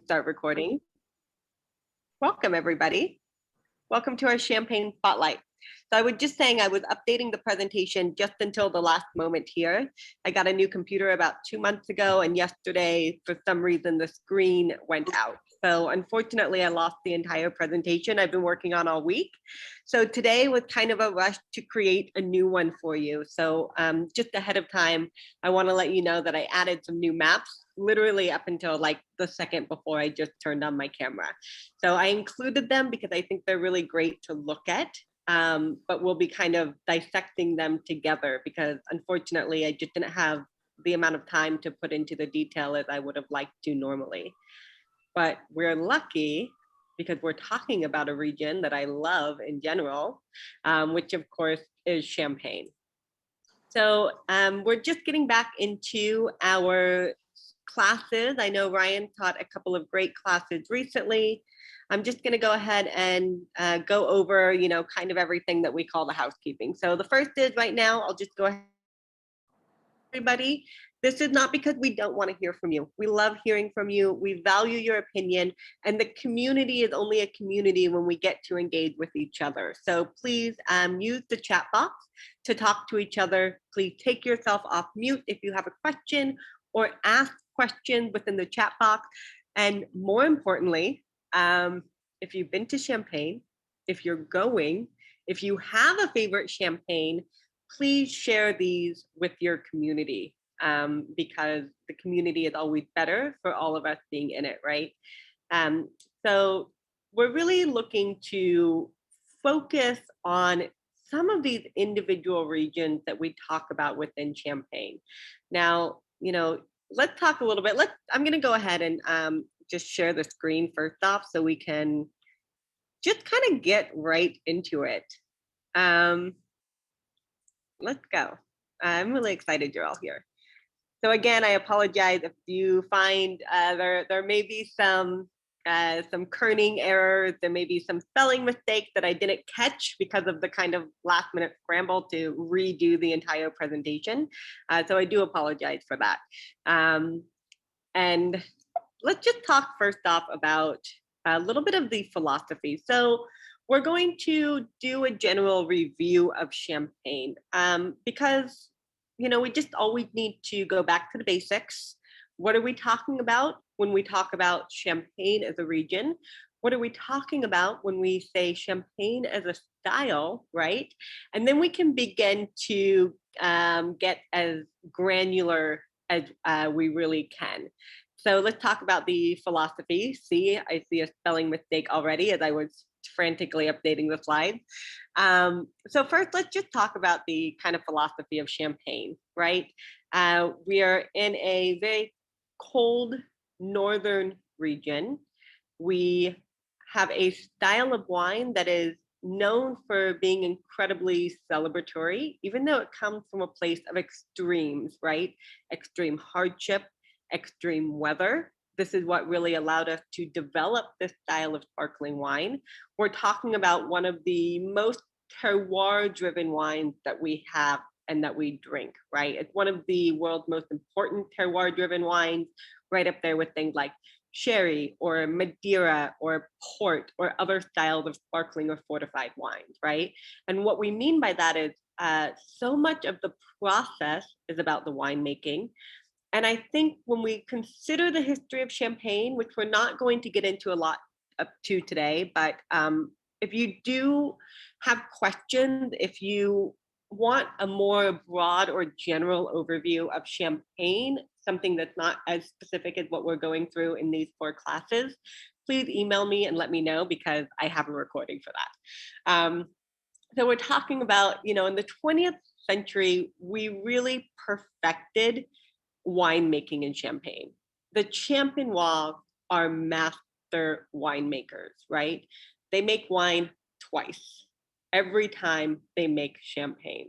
Start recording. Welcome, everybody. Welcome to our Champagne Spotlight. So I was just saying I was updating the presentation just until the last moment here. I got a new computer about 2 months ago, and yesterday, for some reason, the screen went out. So unfortunately, I lost the entire presentation I've been working on all week. So today was kind of a rush to create a new one for you. So just ahead of time, I want to let you know that I added some new maps literally up until like the second before I just turned on my camera. So I included them because I think they're really great to look at, but we'll be kind of dissecting them together because unfortunately I just didn't have the amount of time to put into the detail as I would have liked to normally. But we're lucky because we're talking about a region that I love in general, which of course is Champagne. So we're just getting back into our classes. I know Ryan taught a couple of great classes recently. I'm just going to go ahead and go over, kind of everything that we call the housekeeping. So the first is right now, I'll just go ahead. Everybody, this is not because we don't want to hear from you. We love hearing from you. We value your opinion. And the community is only a community when we get to engage with each other. So please use the chat box to talk to each other. Please take yourself off mute if you have a question or ask questions within the chat box. And more importantly, if you've been to Champagne, if you're going, if you have a favorite champagne, please share these with your community because the community is always better for all of us being in it, right? So we're really looking to focus on some of these individual regions that we talk about within Champagne. Now, let's talk a little bit. I'm going to go ahead and just share the screen first off so we can just kind of get right into it. Let's go. I'm really excited you're all here. So again, I apologize if you find there may be some kerning errors, there may be some spelling mistakes that I didn't catch because of the kind of last minute scramble to redo the entire presentation. So I do apologize for that. And let's just talk first off about a little bit of the philosophy. So we're going to do a general review of Champagne because, we just always need to go back to the basics. What are we talking about when we talk about Champagne as a region? What are we talking about when we say Champagne as a style, right? And then we can begin to get as granular as we really can. So let's talk about the philosophy. See, I see a spelling mistake already as I was frantically updating the slides. So first, let's just talk about the kind of philosophy of Champagne, right? We are in a very cold northern region. We have a style of wine that is known for being incredibly celebratory, even though it comes from a place of extremes, right? Extreme hardship, extreme weather. This is what really allowed us to develop this style of sparkling wine. We're talking about one of the most terroir-driven wines that we have and that we drink, right? It's one of the world's most important terroir-driven wines, right up there with things like sherry or Madeira or port or other styles of sparkling or fortified wines, right? And what we mean by that is so much of the process is about the winemaking. And I think when we consider the history of Champagne, which we're not going to get into a lot up to today, but if you do have questions, if you want a more broad or general overview of Champagne, something that's not as specific as what we're going through in these 4 classes, please email me and let me know because I have a recording for that. So we're talking about, in the 20th century, we really perfected winemaking in Champagne. The Champenois are master winemakers, right? They make wine twice every time they make champagne.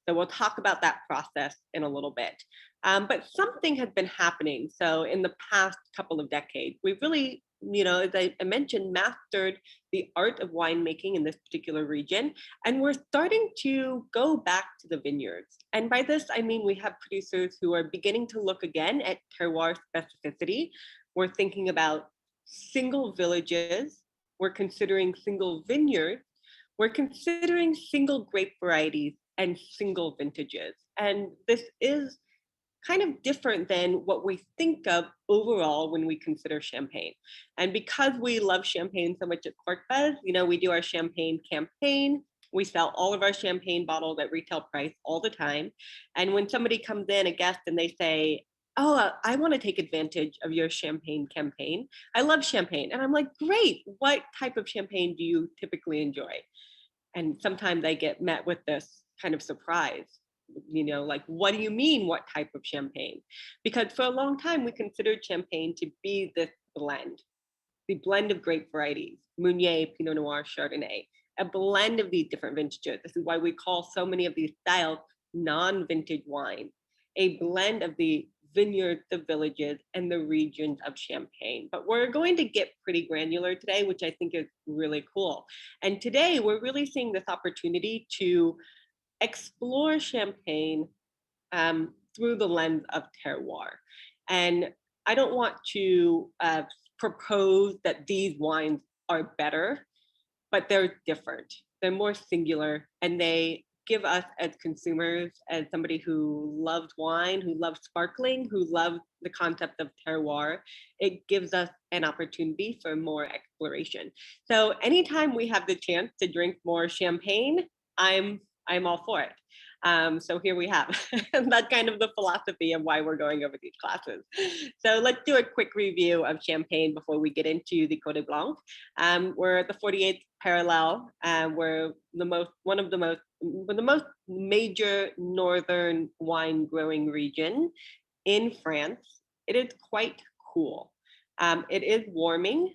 So we'll talk about that process in a little bit. But something has been happening. So in the past couple of decades, we've really, as I mentioned, mastered the art of winemaking in this particular region. And we're starting to go back to the vineyards. And by this, I mean, we have producers who are beginning to look again at terroir specificity. We're thinking about single villages, we're considering single vineyards, we're considering single grape varieties and single vintages. And this is kind of different than what we think of overall when we consider champagne. And because we love champagne so much at Corkfest, we do our champagne campaign. We sell all of our champagne bottles at retail price all the time. And when somebody comes in, a guest, and they say, "Oh, I want to take advantage of your champagne campaign. I love champagne." And I'm like, "Great. What type of champagne do you typically enjoy?" And sometimes I get met with this kind of surprise, like, "What do you mean, what type of champagne?" Because for a long time, we considered champagne to be this blend, the blend of grape varieties, Meunier, Pinot Noir, Chardonnay, a blend of these different vintages. This is why we call so many of these styles non-vintage wine, a blend of the vineyards, the villages, and the regions of Champagne. But we're going to get pretty granular today, which I think is really cool. And today we're really seeing this opportunity to explore Champagne through the lens of terroir. And I don't want to propose that these wines are better, but they're different. They're more singular, and they give us as consumers, as somebody who loves wine, who loves sparkling, who loves the concept of terroir, it gives us an opportunity for more exploration. So anytime we have the chance to drink more champagne, I'm all for it. So here we have that's kind of the philosophy of why we're going over these classes. So let's do a quick review of Champagne before we get into the Côte Blanc. We're at the 48th parallel. We're one of the most major northern wine growing region in France. It is quite cool. It is warming.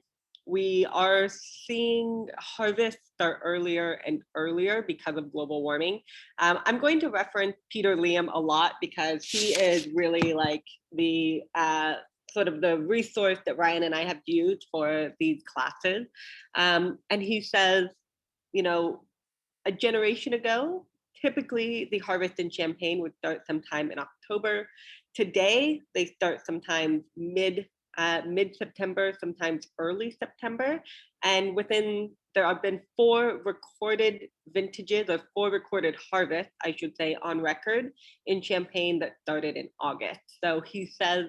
We are seeing harvests start earlier and earlier because of global warming. I'm going to reference Peter Liam a lot because he is really like the sort of the resource that Ryan and I have used for these classes. And he says, a generation ago, typically the harvest in Champagne would start sometime in October. Today, they start sometime mid-September, sometimes early September. And there have been 4 recorded vintages, or 4 recorded harvests, I should say, on record in Champagne that started in August. So he says,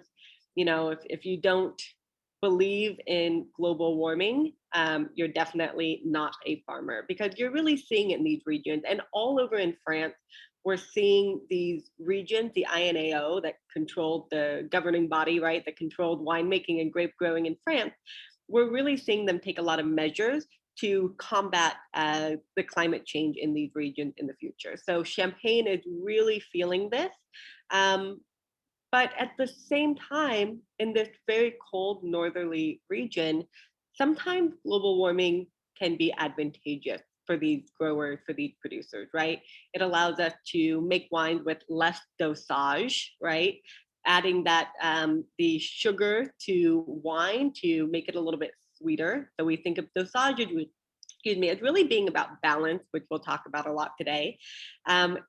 if you don't believe in global warming, you're definitely not a farmer, because you're really seeing it in these regions. And all over in France, we're seeing these regions, the INAO, that controlled the governing body, right, that controlled winemaking and grape growing in France. We're really seeing them take a lot of measures to combat the climate change in these regions in the future. So Champagne is really feeling this. But at the same time, in this very cold northerly region, sometimes global warming can be advantageous for these growers, for these producers, right? It allows us to make wines with less dosage, right? Adding that the sugar to wine to make it a little bit sweeter. So we think of dosage as really being about balance, which we'll talk about a lot today.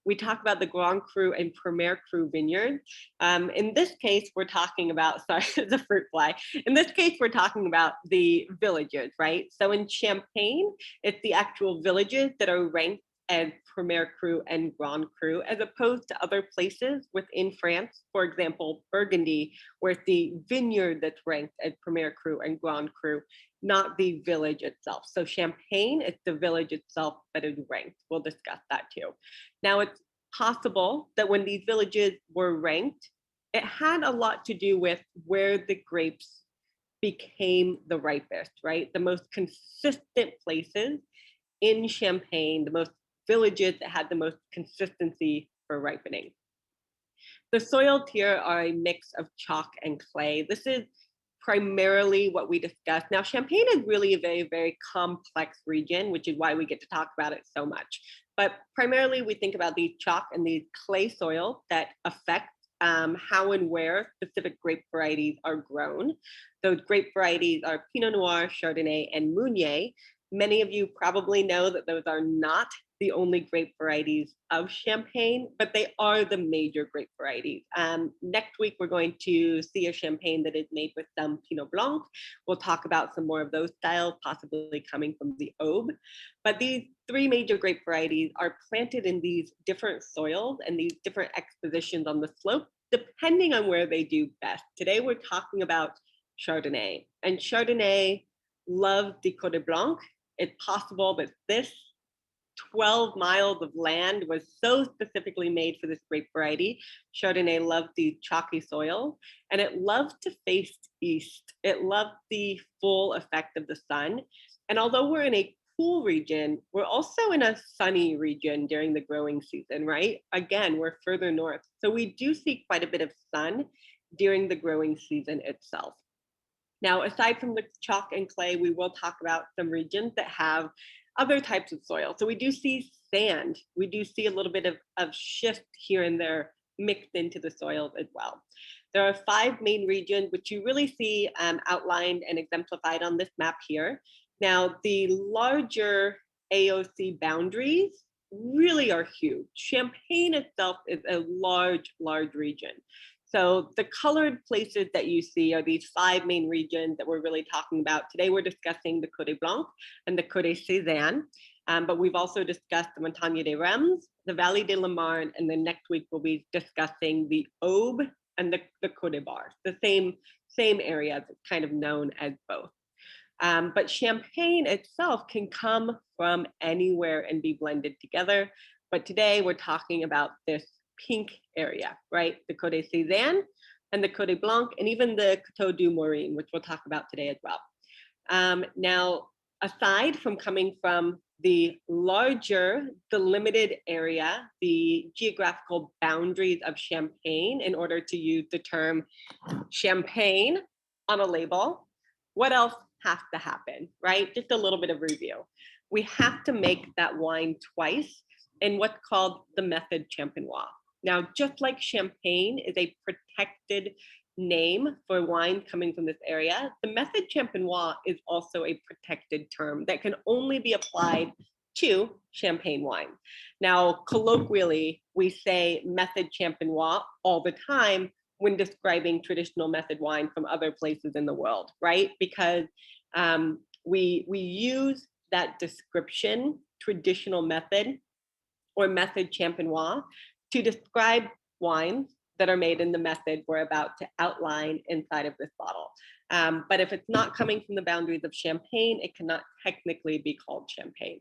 We talk about the Grand Cru and Premier Cru vineyards. In this case, we're talking about, sorry, it's a fruit fly. In this case, we're talking about the villages, right? So in Champagne, it's the actual villages that are ranked as Premier Cru and Grand Cru, as opposed to other places within France, for example, Burgundy, where it's the vineyard that's ranked as Premier Cru and Grand Cru, not the village itself. So Champagne, it's the village itself that is ranked. We'll discuss that too. Now, it's possible that when these villages were ranked, it had a lot to do with where the grapes became the ripest, right? The most consistent places in Champagne, the most villages that had the most consistency for ripening. The soils here are a mix of chalk and clay. This is primarily what we discuss. Now, Champagne is really a very, very complex region, which is why we get to talk about it so much. But primarily, we think about these chalk and these clay soils that affect how and where specific grape varieties are grown. Those grape varieties are Pinot Noir, Chardonnay, and Meunier. Many of you probably know that those are not the only grape varieties of Champagne, but they are the major grape varieties. Next week, we're going to see a Champagne that is made with some Pinot Blanc. We'll talk about some more of those styles, possibly coming from the Aube. But these three major grape varieties are planted in these different soils and these different expositions on the slope, depending on where they do best. Today, we're talking about Chardonnay. And Chardonnay loves the Côte Blanc. It's possible that this 12 miles of land was so specifically made for this grape variety. Chardonnay loved the chalky soil, and it loved to face east. It loved the full effect of the sun. And although we're in a cool region, we're also in a sunny region during the growing season, right? Again, we're further north. So we do see quite a bit of sun during the growing season itself. Now, aside from the chalk and clay, we will talk about some regions that have other types of soil. So we do see sand. We do see a little bit of shift here and there mixed into the soils as well. There are 5 main regions, which you really see outlined and exemplified on this map here. Now, the larger AOC boundaries really are huge. Champagne itself is a large, large region. So the colored places that you see are these 5 main regions that we're really talking about. Today, we're discussing the Côte Blanc and the Côte Sézanne, but we've also discussed the Montagne des Reims, the Vallée de la Marne, and then next week we'll be discussing the Aube and the Côte Bar, the same areas, it's kind of known as both. But Champagne itself can come from anywhere and be blended together. But today we're talking about this pink area, right? The Côte Sézanne and the Côte Blanc, and even the Coteau du Morin, which we'll talk about today as well. Now, aside from coming from the larger, delimited area, the geographical boundaries of Champagne, in order to use the term Champagne on a label, what else has to happen, right? Just a little bit of review. We have to make that wine twice in what's called the method champenois. Now, just like Champagne is a protected name for wine coming from this area, the method champenois is also a protected term that can only be applied to Champagne wine. Now, colloquially, we say method champenois all the time when describing traditional method wine from other places in the world, right? Because we use that description, traditional method or method champenois, to describe wines that are made in the method we're about to outline inside of this bottle. But if it's not coming from the boundaries of Champagne, it cannot technically be called Champagne.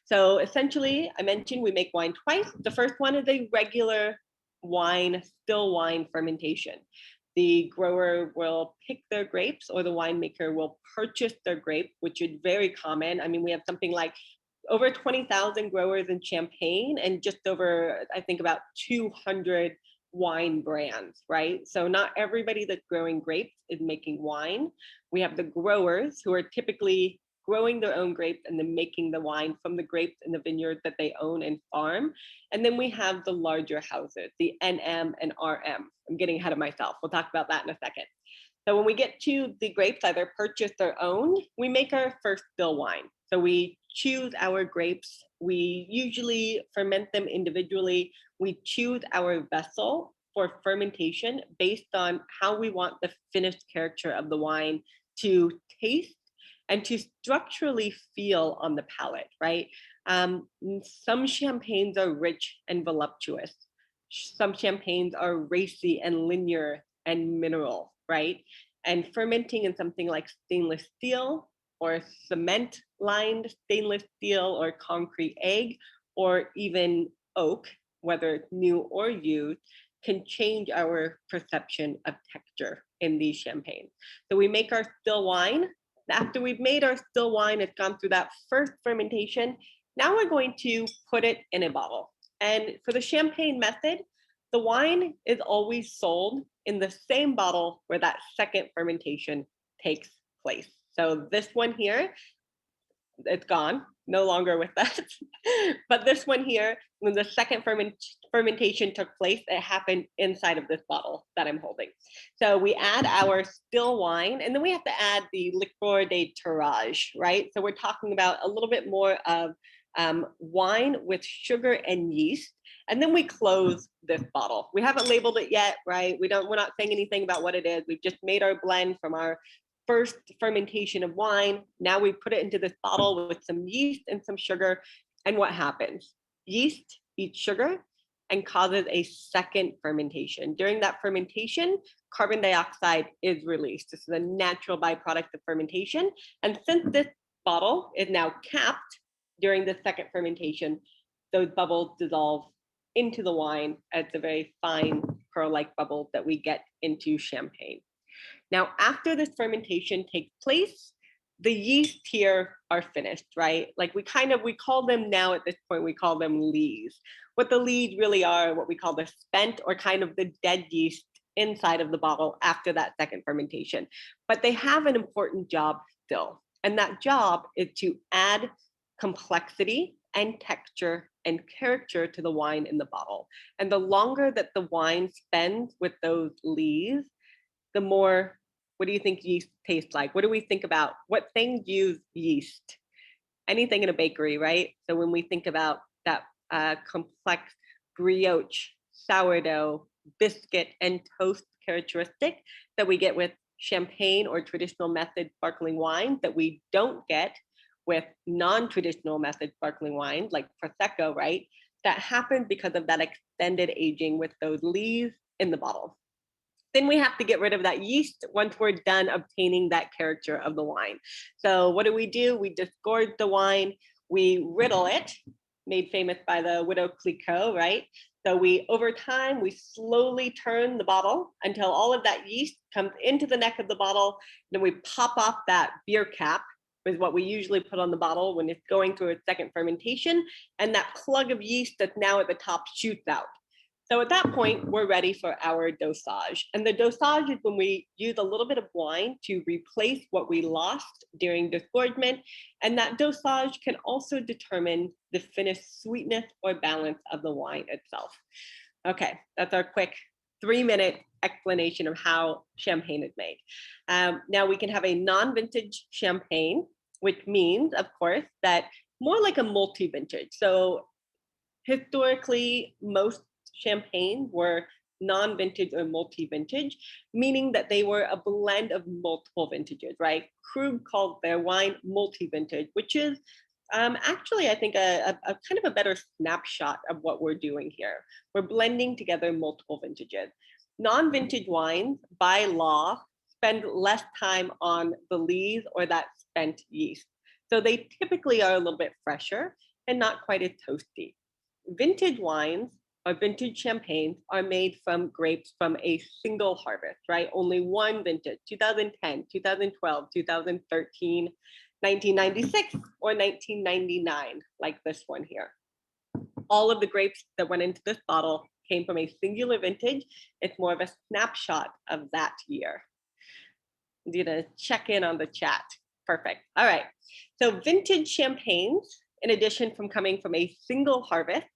So essentially, I mentioned we make wine twice. The first one is a regular wine, still wine fermentation. The grower will pick their grapes, or the winemaker will purchase their grape, which is very common. I mean, we have something like over 20,000 growers in Champagne and just over, I think, about 200 wine brands, right? So not everybody that's growing grapes is making wine. We have the growers who are typically growing their own grapes and then making the wine from the grapes in the vineyard that they own and farm. And then we have the larger houses, the NM and RM. I'm getting ahead of myself. We'll talk about that in a second. So when we get to the grapes, either purchased or owned, we make our first still wine. So we choose our grapes. We usually ferment them individually. We choose our vessel for fermentation based on how we want the finished character of the wine to taste and to structurally feel on the palate, right? Some champagnes are rich and voluptuous. Some champagnes are racy and linear and mineral, right? And fermenting in something like stainless steel or cement lined stainless steel or concrete egg or even oak, whether it's new or used, can change our perception of texture in these champagnes. So we make our still wine. After we've made our still wine, it's gone through that first fermentation. Now we're going to put it in a bottle. And for the Champagne method, the wine is always sold in the same bottle where that second fermentation takes place. So this one here, it's gone, no longer with us. But this one here, when the second fermentation took place, it happened inside of this bottle that I'm holding. So we add our still wine, and then we have to add the liqueur de tirage, right? So we're talking about a little bit more of wine with sugar and yeast. And then we close this bottle. We haven't labeled it yet, right? We're not saying anything about what it is. We've just made our blend from our first fermentation of wine. Now we put it into this bottle with some yeast and some sugar. And what happens? Yeast eats sugar and causes a second fermentation. During that fermentation, carbon dioxide is released. This is a natural byproduct of fermentation. And since this bottle is now capped during the second fermentation, those bubbles dissolve into the wine as a very fine pearl-like bubble that we get into champagne. Now, after this fermentation takes place, the yeast here are finished, right? Like we call them now at this point, we call them lees. What the lees really are, what we call the spent or kind of the dead yeast inside of the bottle after that second fermentation. But they have an important job still. And that job is to add complexity and texture and character to the wine in the bottle. And the longer that the wine spends with those lees, the more, what do you think yeast tastes like? What do we think about? What things use yeast? Anything in a bakery, right? So when we think about that complex brioche, sourdough, biscuit, and toast characteristic that we get with champagne or traditional method sparkling wine that we don't get with non-traditional method sparkling wine like Prosecco, right? That happens because of that extended aging with those lees in the bottle. Then we have to get rid of that yeast once we're done obtaining that character of the wine. So what do? We disgorge the wine, we riddle it, made famous by the widow Clicquot, right? So over time, we slowly turn the bottle until all of that yeast comes into the neck of the bottle. Then we pop off that beer cap, is what we usually put on the bottle when it's going through its second fermentation. And that plug of yeast that's now at the top shoots out. So at that point, we're ready for our dosage. And the dosage is when we use a little bit of wine to replace what we lost during disgorgement. And that dosage can also determine the finished sweetness or balance of the wine itself. Okay, that's our quick 3-minute explanation of how champagne is made. Now we can have a non-vintage champagne, which means, of course, that more like a multi-vintage. So historically, most champagne were non-vintage or multi-vintage, meaning that they were a blend of multiple vintages, right? Krug called their wine multi-vintage, which is actually, I think, a kind of a better snapshot of what we're doing here. We're blending together multiple vintages. Non-vintage wines, by law, spend less time on the lees or that spent yeast. So they typically are a little bit fresher and not quite as toasty. Vintage wines or vintage champagnes are made from grapes from a single harvest, right? Only one vintage, 2010, 2012, 2013, 1996, or 1999, like this one here. All of the grapes that went into this bottle came from a singular vintage. It's more of a snapshot of that year. I'm gonna check in on the chat. Perfect. All right. So vintage champagnes, in addition from coming from a single harvest,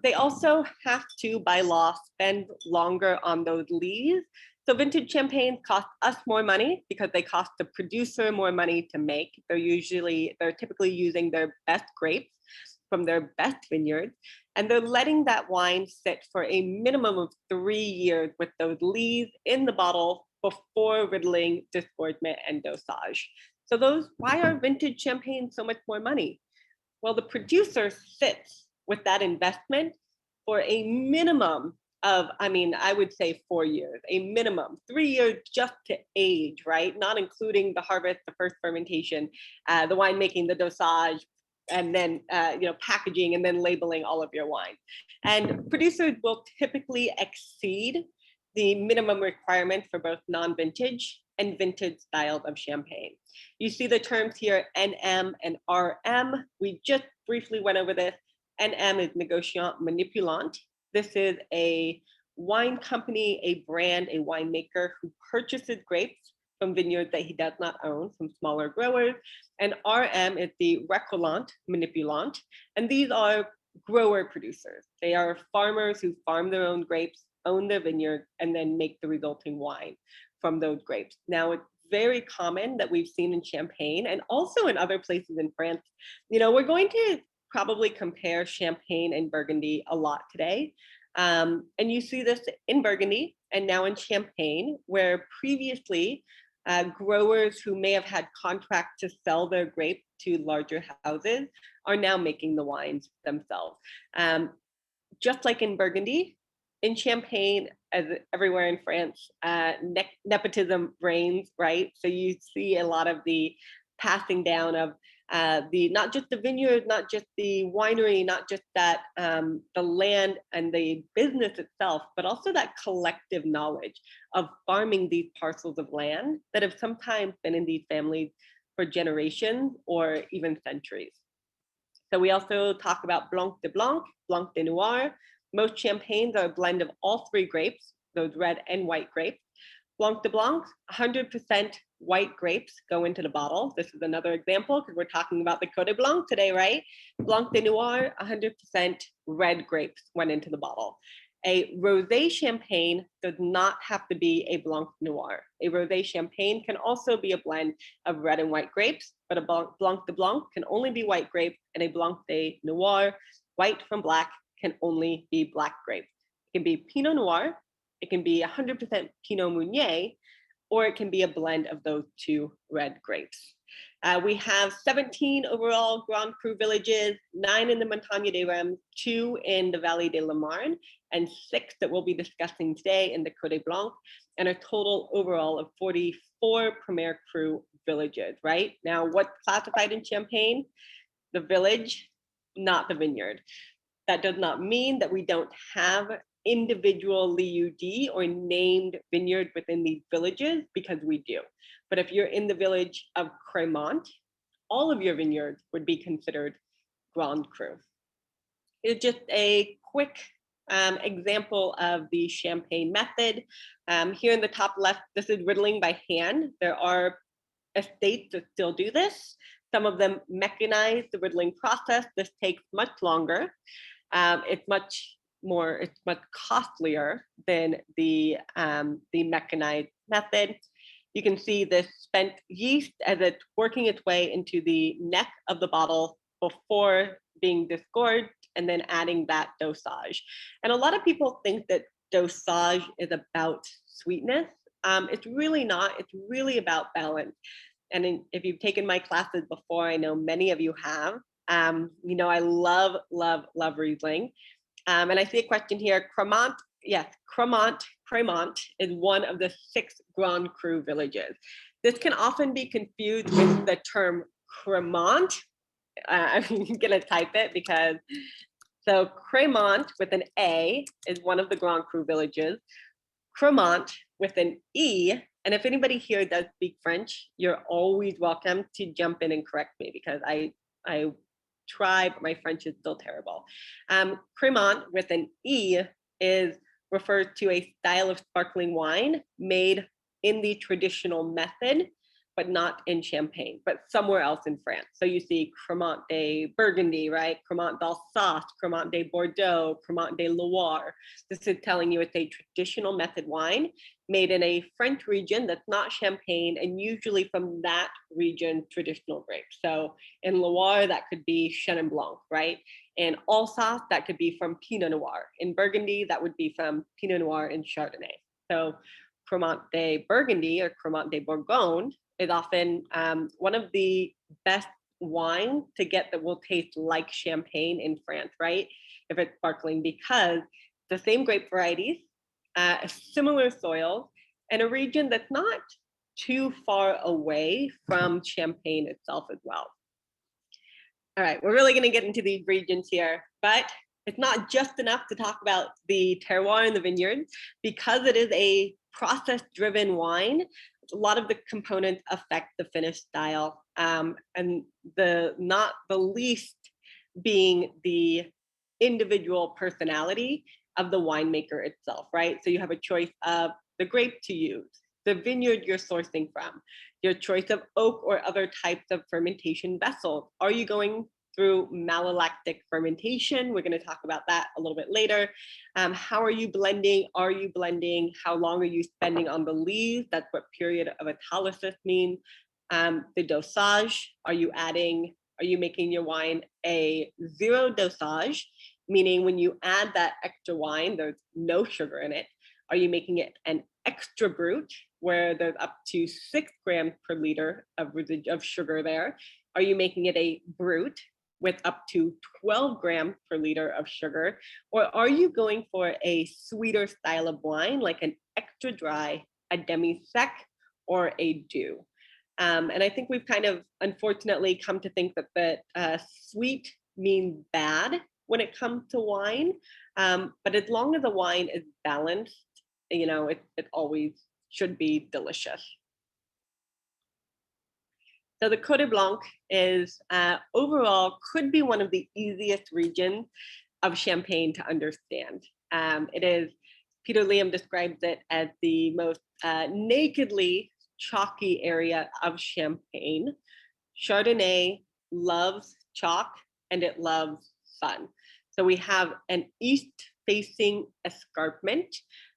they also have to, by law, spend longer on those lees. So vintage champagnes cost us more money because they cost the producer more money to make. They're typically using their best grapes from their best vineyards, and they're letting that wine sit for a minimum of 3 years with those lees in the bottle before riddling, disgorgement, and dosage. So why are vintage champagnes so much more money? Well, the producer sits with that investment for a minimum of, I would say 4 years, a minimum, 3 years just to age, right? Not including the harvest, the first fermentation, the winemaking, the dosage, and then packaging and then labeling all of your wine. And producers will typically exceed the minimum requirement for both non-vintage and vintage styles of champagne. You see the terms here, NM and RM. We just briefly went over this. NM is négociant manipulant. This is a wine company, a brand, a winemaker who purchases grapes from vineyards that he does not own, from smaller growers. And RM is the recollant manipulant. And these are grower producers. They are farmers who farm their own grapes, own their vineyards, and then make the resulting wine from those grapes. Now, it's very common that we've seen in Champagne and also in other places in France. We're going to probably compare Champagne and Burgundy a lot today. And you see this in Burgundy and now in Champagne, where previously growers who may have had contracts to sell their grape to larger houses are now making the wines themselves. Just like in Burgundy, in Champagne, as everywhere in France, nepotism reigns, right? So you see a lot of the passing down of the not just the vineyard, not just the winery, not just that the land and the business itself, but also that collective knowledge of farming these parcels of land that have sometimes been in these families for generations or even centuries. So we also talk about Blanc de Blanc, Blanc de Noir. Most champagnes are a blend of all three grapes, those red and white grapes. Blanc de Blanc, 100% white grapes go into the bottle. This is another example because we're talking about the Côte Blanc today, right? Blanc de Noir, 100% red grapes went into the bottle. A rosé champagne does not have to be a Blanc Noir. A rosé champagne can also be a blend of red and white grapes, but a Blanc de Blanc can only be white grape, and a Blanc de Noir, white from black, can only be black grape. It can be Pinot Noir, it can be 100% Pinot Meunier, or it can be a blend of those two red grapes. We have 17 overall Grand Cru villages, 9 in the Montagne des Reims, 2 in the Vallée de la Marne, and 6 that we'll be discussing today in the Côte Blanc, and a total overall of 44 Premier Cru villages, right? Now, what's classified in Champagne? The village, not the vineyard. That does not mean that we don't have individual lieux-dits or named vineyard within these villages, because we do. But if you're in the village of Crémant, all of your vineyards would be considered Grand Cru. It's just a quick example of the Champagne method. Here in the top left, this is riddling by hand. There are estates that still do this. Some of them mechanize the riddling process. This takes much longer. It's much costlier than the mechanized method. You can see this spent yeast as it's working its way into the neck of the bottle before being disgorged, and then adding that dosage. And a lot of people think that dosage is about sweetness. It's really not. It's really about balance. And if you've taken my classes before, I know many of you have. You know, I love Riesling. And I see a question here. Crémant, yes, Crémant is one of the 6 Grand Cru villages. This can often be confused with the term Crémant. I'm gonna type it because, so Crémant with an A is one of the Grand Cru villages. Crémant with an E, and if anybody here does speak French, you're always welcome to jump in and correct me, because I try, but my French is still terrible. Crémant with an E refers to a style of sparkling wine made in the traditional method, but not in Champagne, but somewhere else in France. So you see Crémant de Burgundy, right? Crémant d'Alsace, Crémant de Bordeaux, Crémant de Loire. This is telling you it's a traditional method wine made in a French region that's not Champagne, and usually from that region traditional grapes. So in Loire, that could be Chenin Blanc, right? In Alsace, that could be from Pinot Noir. In Burgundy, that would be from Pinot Noir and Chardonnay. So Crémant de Burgundy or Crémant de Bourgogne is often one of the best wines to get that will taste like Champagne in France, right? If it's sparkling, because the same grape varieties, similar soil, and a region that's not too far away from Champagne itself as well. All right, we're really going to get into these regions here, but it's not just enough to talk about the terroir in the vineyard. Because it is a process-driven wine, a lot of the components affect the finish style, and not the least being the individual personality of the winemaker itself, right? So you have a choice of the grape to use, the vineyard you're sourcing from, your choice of oak or other types of fermentation vessels. Are you going through malolactic fermentation? We're going to talk about that a little bit later. How are you blending? Are you blending? How long are you spending on the lees? That's what period of autolysis means. The dosage, are you adding Are you making your wine a zero dosage, meaning when you add that extra wine, there's no sugar in it? Are you making it an extra brut, where there's up to 6 grams per liter of sugar there? Are you making it a brut with up to 12 grams per liter of sugar? Or are you going for a sweeter style of wine, like an extra dry, a demi-sec, or a doux? And I think we've kind of unfortunately come to think that sweet means bad when it comes to wine. But as long as the wine is balanced, it always should be delicious. So the Côte Blanc is overall could be one of the easiest regions of Champagne to understand. It is, Peter Liam describes it as the most nakedly chalky area of Champagne. Chardonnay loves chalk and it loves sun. So we have an east-facing escarpment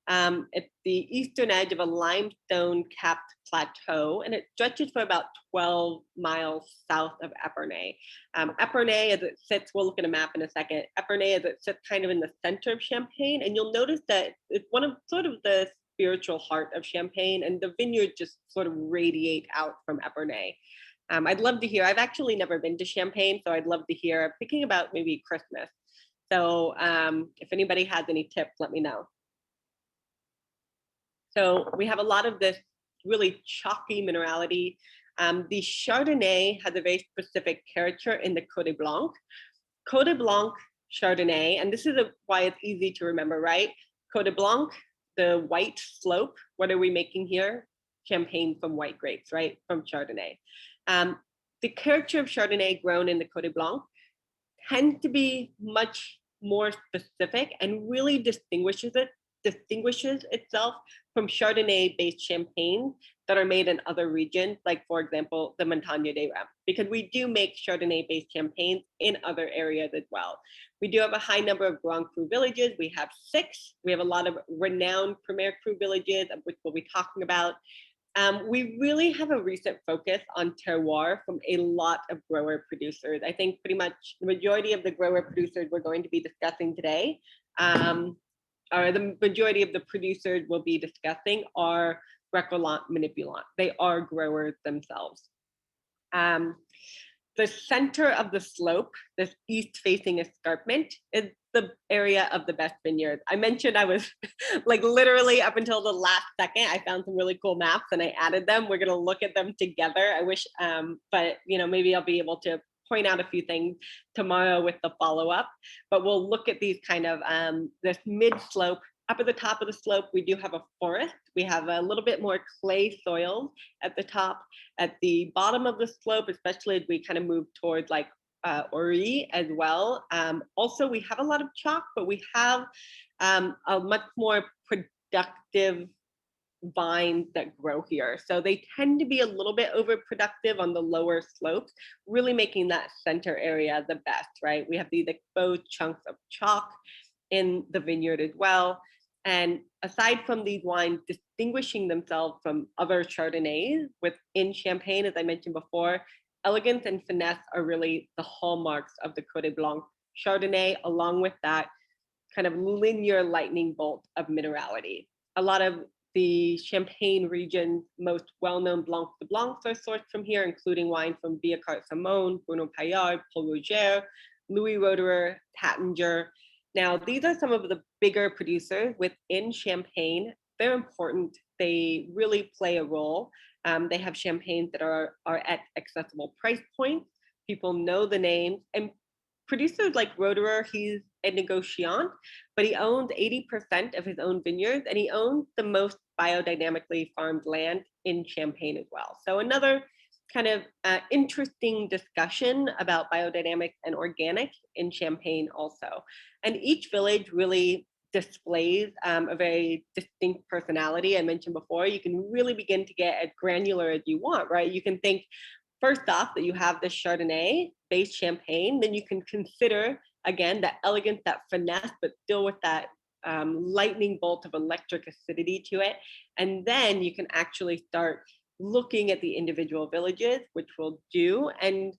at the eastern edge of a limestone-capped plateau, and it stretches for about 12 miles south of Epernay. Epernay, as it sits, we'll look at a map in a second. Epernay, as it sits kind of in the center of Champagne, and you'll notice that it's one of sort of the spiritual heart of Champagne, and the vineyards just sort of radiate out from Epernay. I'd love to hear, I've actually never been to Champagne, so I'd love to hear, thinking about maybe Christmas. So if anybody has any tips, let me know. So we have a lot of this really chalky minerality. The Chardonnay has a very specific character in the Côte Blanc. Côte Blanc Chardonnay, and this is why it's easy to remember, right? Côte Blanc, the white slope. What are we making here? Champagne from white grapes, right? From Chardonnay. The character of Chardonnay grown in the Côte Blanc tends to be much more specific and really distinguishes itself from Chardonnay-based champagne that are made in other regions, like, for example, the Montagne des Reims, because we do make Chardonnay-based champagnes in other areas as well. We do have a high number of Grand Cru villages. We have 6. We have a lot of renowned Premier Cru villages, of which we'll be talking about. We really have a recent focus on terroir from a lot of grower producers. I think pretty much the majority of the grower producers we're going to be discussing today, or the majority of the producers we'll be discussing, are Recollant Manipulant. They are growers themselves. The center of the slope, this east-facing escarpment, is the area of the best vineyards. I mentioned I was like literally up until the last second, I found some really cool maps and I added them. We're gonna look at them together. I wish, but maybe I'll be able to point out a few things tomorrow with the follow-up, but we'll look at these kind of this mid-slope. Up at the top of the slope, we do have a forest. We have a little bit more clay soil at the top. At the bottom of the slope, especially as we kind of move towards like Ori as well. Also, we have a lot of chalk, but we have a much more productive vines that grow here. So they tend to be a little bit overproductive on the lower slopes, really making that center area the best, right? We have these exposed chunks of chalk in the vineyard as well. And aside from these wines distinguishing themselves from other Chardonnays within Champagne, as I mentioned before, elegance and finesse are really the hallmarks of the Côte Blanc Chardonnay, along with that kind of linear lightning bolt of minerality. A lot of the Champagne region's most well-known Blanc de Blancs are sourced from here, including wine from Villacart Simon, Bruno Paillard, Paul Roger, Louis Roederer, Tattinger. Now, these are some of the bigger producers within Champagne. They're important. They really play a role. They have champagnes that are at accessible price points. People know the names. And producers like Roederer, he's a negociant, but he owns 80% of his own vineyards, and he owns the most biodynamically farmed land in Champagne as well. So another kind of interesting discussion about biodynamic and organic in Champagne also. And each village really displays a very distinct personality. I mentioned before, you can really begin to get as granular as you want, right? You can think first off that you have this Chardonnay-based Champagne, then you can consider, again, that elegance, that finesse, but still with that lightning bolt of electric acidity to it. And then you can actually start looking at the individual villages, which we'll do, and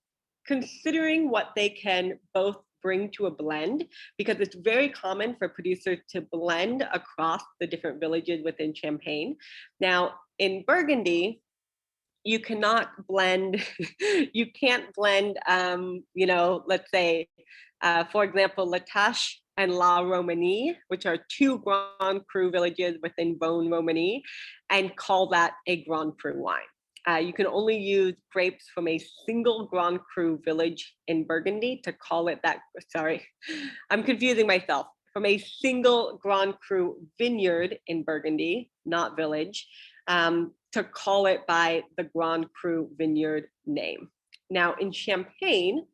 considering what they can both bring to a blend, because it's very common for producers to blend across the different villages within Champagne. Now, in Burgundy, you cannot blend, you can't blend, let's say, for example, La Tâche and La Romanie, which are two Grand Cru villages within Beaune Romanie, and call that a Grand Cru wine. You can only use grapes from a single Grand Cru village in Burgundy to call it that. Sorry, I'm confusing myself. From a single Grand Cru vineyard in Burgundy, not village, to call it by the Grand Cru vineyard name. Now, in Champagne,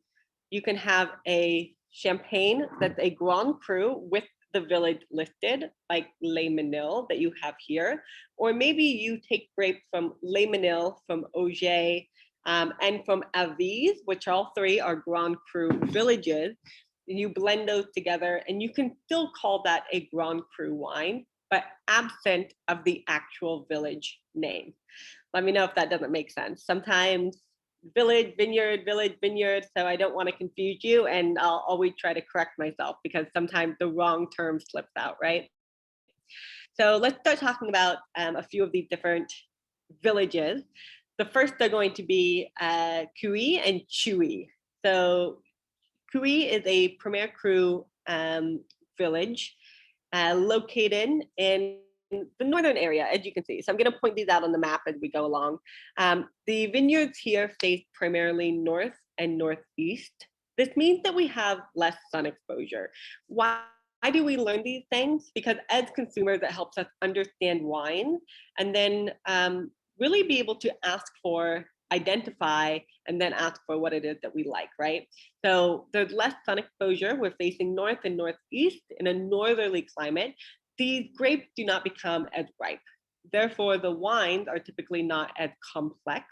you can have a Champagne that's a Grand Cru with the village listed, like Les Menil that you have here, or maybe you take grapes from Les Menil, from Auger, and from Aviz, which all three are Grand Cru villages. You blend those together and you can still call that a Grand Cru wine, but absent of the actual village name. Let me know if that doesn't make sense. Sometimes village, vineyard. So I don't want to confuse you, and I'll always try to correct myself because sometimes the wrong term slips out, right? So let's start talking about a few of these different villages. The first are going to be Cuy and Chuy. So Cuy is a Premier Cru village located in the northern area, as you can see. So I'm going to point these out on the map as we go along. The vineyards here face primarily north and northeast. This means that we have less sun exposure. Why do we learn these things? Because as consumers, it helps us understand wine and then really be able to ask for, identify, and then ask for what it is that we like, right? So there's less sun exposure. We're facing north and northeast in a northerly climate. These grapes do not become as ripe. Therefore, the wines are typically not as complex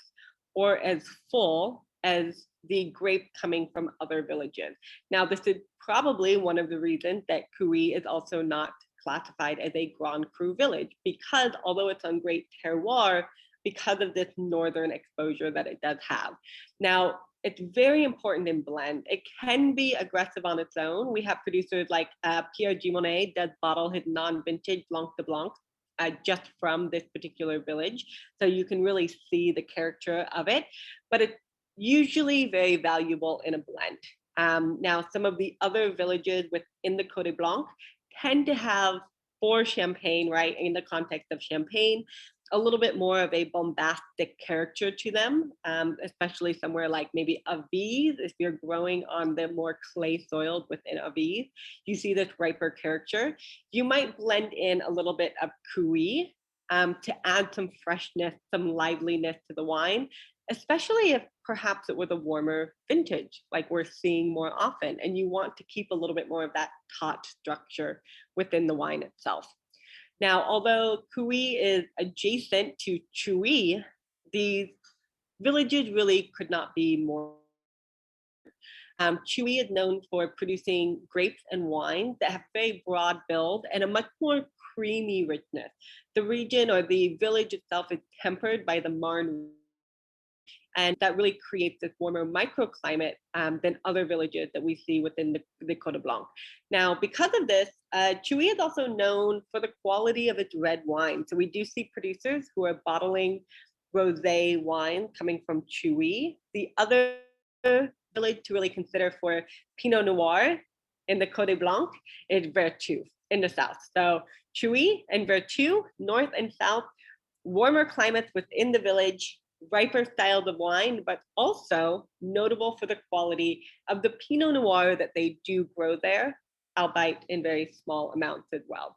or as full as the grape coming from other villages. Now, this is probably one of the reasons that Cuy is also not classified as a Grand Cru village, because although it's on great terroir, because of this northern exposure that it does have. Now, it's very important in blend. It can be aggressive on its own. We have producers like Pierre Gimonet does bottle his non-vintage Blanc de Blanc just from this particular village. So you can really see the character of it, but it's usually very valuable in a blend. Now, some of the other villages within the Côte Blanc tend to have, for Champagne, right, in the context of Champagne, a little bit more of a bombastic character to them, especially somewhere like maybe Aviz. If you're growing on the more clay soils within Aviz, you see this riper character. You might blend in a little bit of Cuy to add some freshness, some liveliness to the wine, especially if perhaps it was a warmer vintage, like we're seeing more often, and you want to keep a little bit more of that taut structure within the wine itself. Now, although Cuy is adjacent to Chuy, these villages really could not be more. Chuy is known for producing grapes and wines that have very broad build and a much more creamy richness. The region or the village itself is tempered by the Marne, and that really creates this warmer microclimate than other villages that we see within the Côte Blanc. Now, because of this, Chuy is also known for the quality of its red wine. So we do see producers who are bottling rosé wine coming from Chuy. The other village to really consider for Pinot Noir in the Côte Blanc is Vertou in the south. So Chuy and Vertou, north and south, warmer climates within the village, riper styles of wine, but also notable for the quality of the Pinot Noir that they do grow there, albeit in very small amounts as well.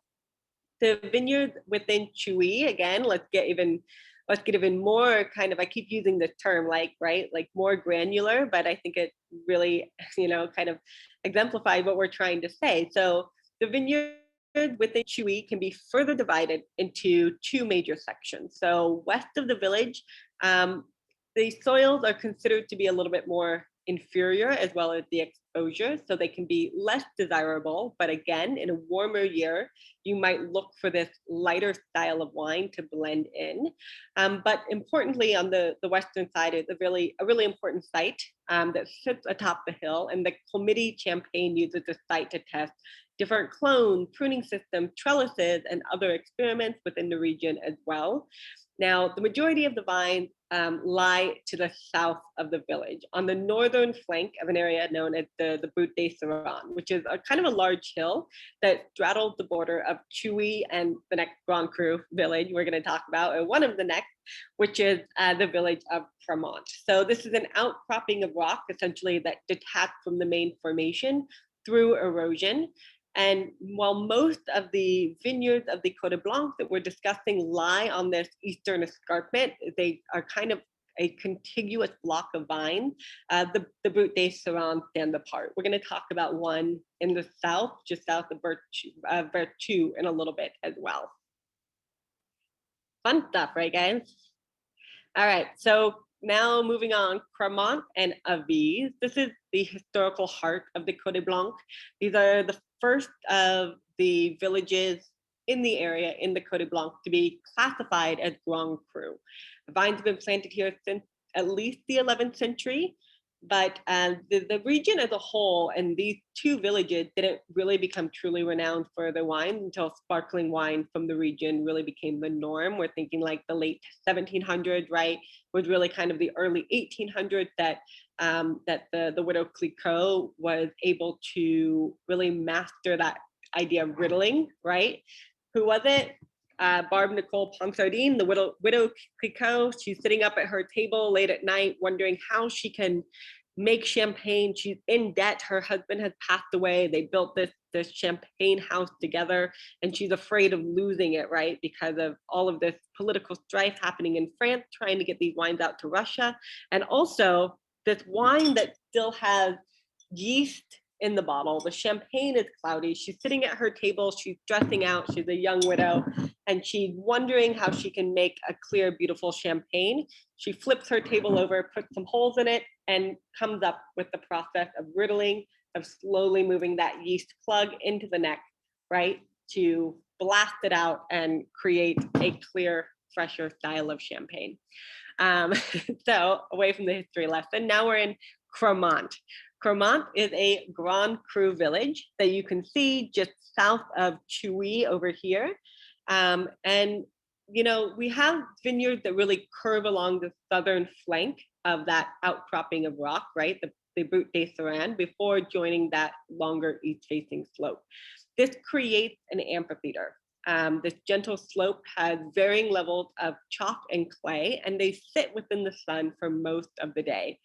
The vineyards within Chuy, again, let's get even more kind of, I keep using this term, like, right, like more granular, but I think it really, kind of exemplifies what we're trying to say. So the vineyards within Chuy can be further divided into two major sections. So west of the village, the soils are considered to be a little bit more inferior as well as the exposure, so they can be less desirable. But again, in a warmer year, you might look for this lighter style of wine to blend in. But importantly, on the western side, it's a really important site that sits atop the hill, and the committee Champagne uses the site to test different clone, pruning systems, trellises, and other experiments within the region as well. Now, the majority of the vines lie to the south of the village on the northern flank of an area known as the Butte de Saran, which is a kind of a large hill that straddles the border of Chewy and the next Grand Cru village we're going to talk about, and one of the next, which is the village of Cremont. So this is an outcropping of rock, essentially, that detached from the main formation through erosion. And while most of the vineyards of the Côte Blanc that we're discussing lie on this eastern escarpment, they are kind of a contiguous block of vines. The Butte de Saran stand apart. We're going to talk about one in the south, just south of Vertu in a little bit as well. Fun stuff, right, guys? All right, so now moving on, Cremont and Aviz. This is the historical heart of the Côte Blanc. These are the first of the villages in the area in the Côte Blanc to be classified as Grand Cru. Vines have been planted here since at least the 11th century, but the region as a whole and these two villages didn't really become truly renowned for their wine until sparkling wine from the region really became the norm. We're thinking like the late 1700s, right? Was really kind of the early 1800s that the widow Clicquot was able to really master that idea of riddling, right? Who was it? Barb Nicole Ponsardine, the widow Clicquot. She's sitting up at her table late at night, wondering how she can make champagne. She's in debt. Her husband has passed away. They built this champagne house together, and she's afraid of losing it, right? Because of all of this political strife happening in France, trying to get these wines out to Russia. And also this wine that still has yeast in the bottle. The champagne is cloudy. She's sitting at her table. She's dressing out. She's a young widow, and she's wondering how she can make a clear, beautiful champagne. She flips her table over, puts some holes in it, and comes up with the process of riddling, of slowly moving that yeast plug into the neck, right, to blast it out and create a clear, fresher style of champagne. So away from the history lesson, now we're in Cremont. Cremont is a Grand Cru village that you can see just south of Chewy over here. And, you know, we have vineyards that really curve along the southern flank of that outcropping of rock, right? The Butte de Saran, before joining that longer east-facing slope. This creates an amphitheater. This gentle slope has varying levels of chalk and clay, and they sit within the sun for most of the day.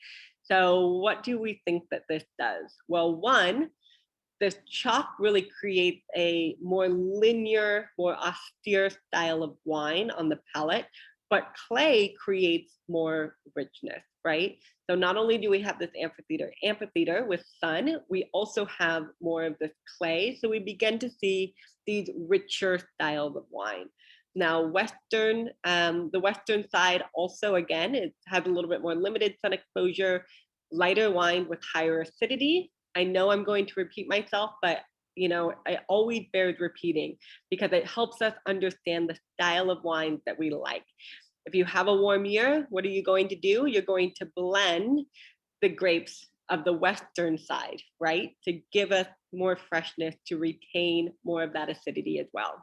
So what do we think that this does? Well, one, this chalk really creates a more linear, more austere style of wine on the palate, but clay creates more richness, right? So not only do we have this amphitheater with sun, we also have more of this clay. So we begin to see these richer styles of wine. Now, the western side also, again, it has a little bit more limited sun exposure, lighter wine with higher acidity. I know I'm going to repeat myself, but you know, it always bears repeating because it helps us understand the style of wines that we like. If you have a warm year, what are you going to do? You're going to blend the grapes of the western side, right? To give us more freshness, to retain more of that acidity as well.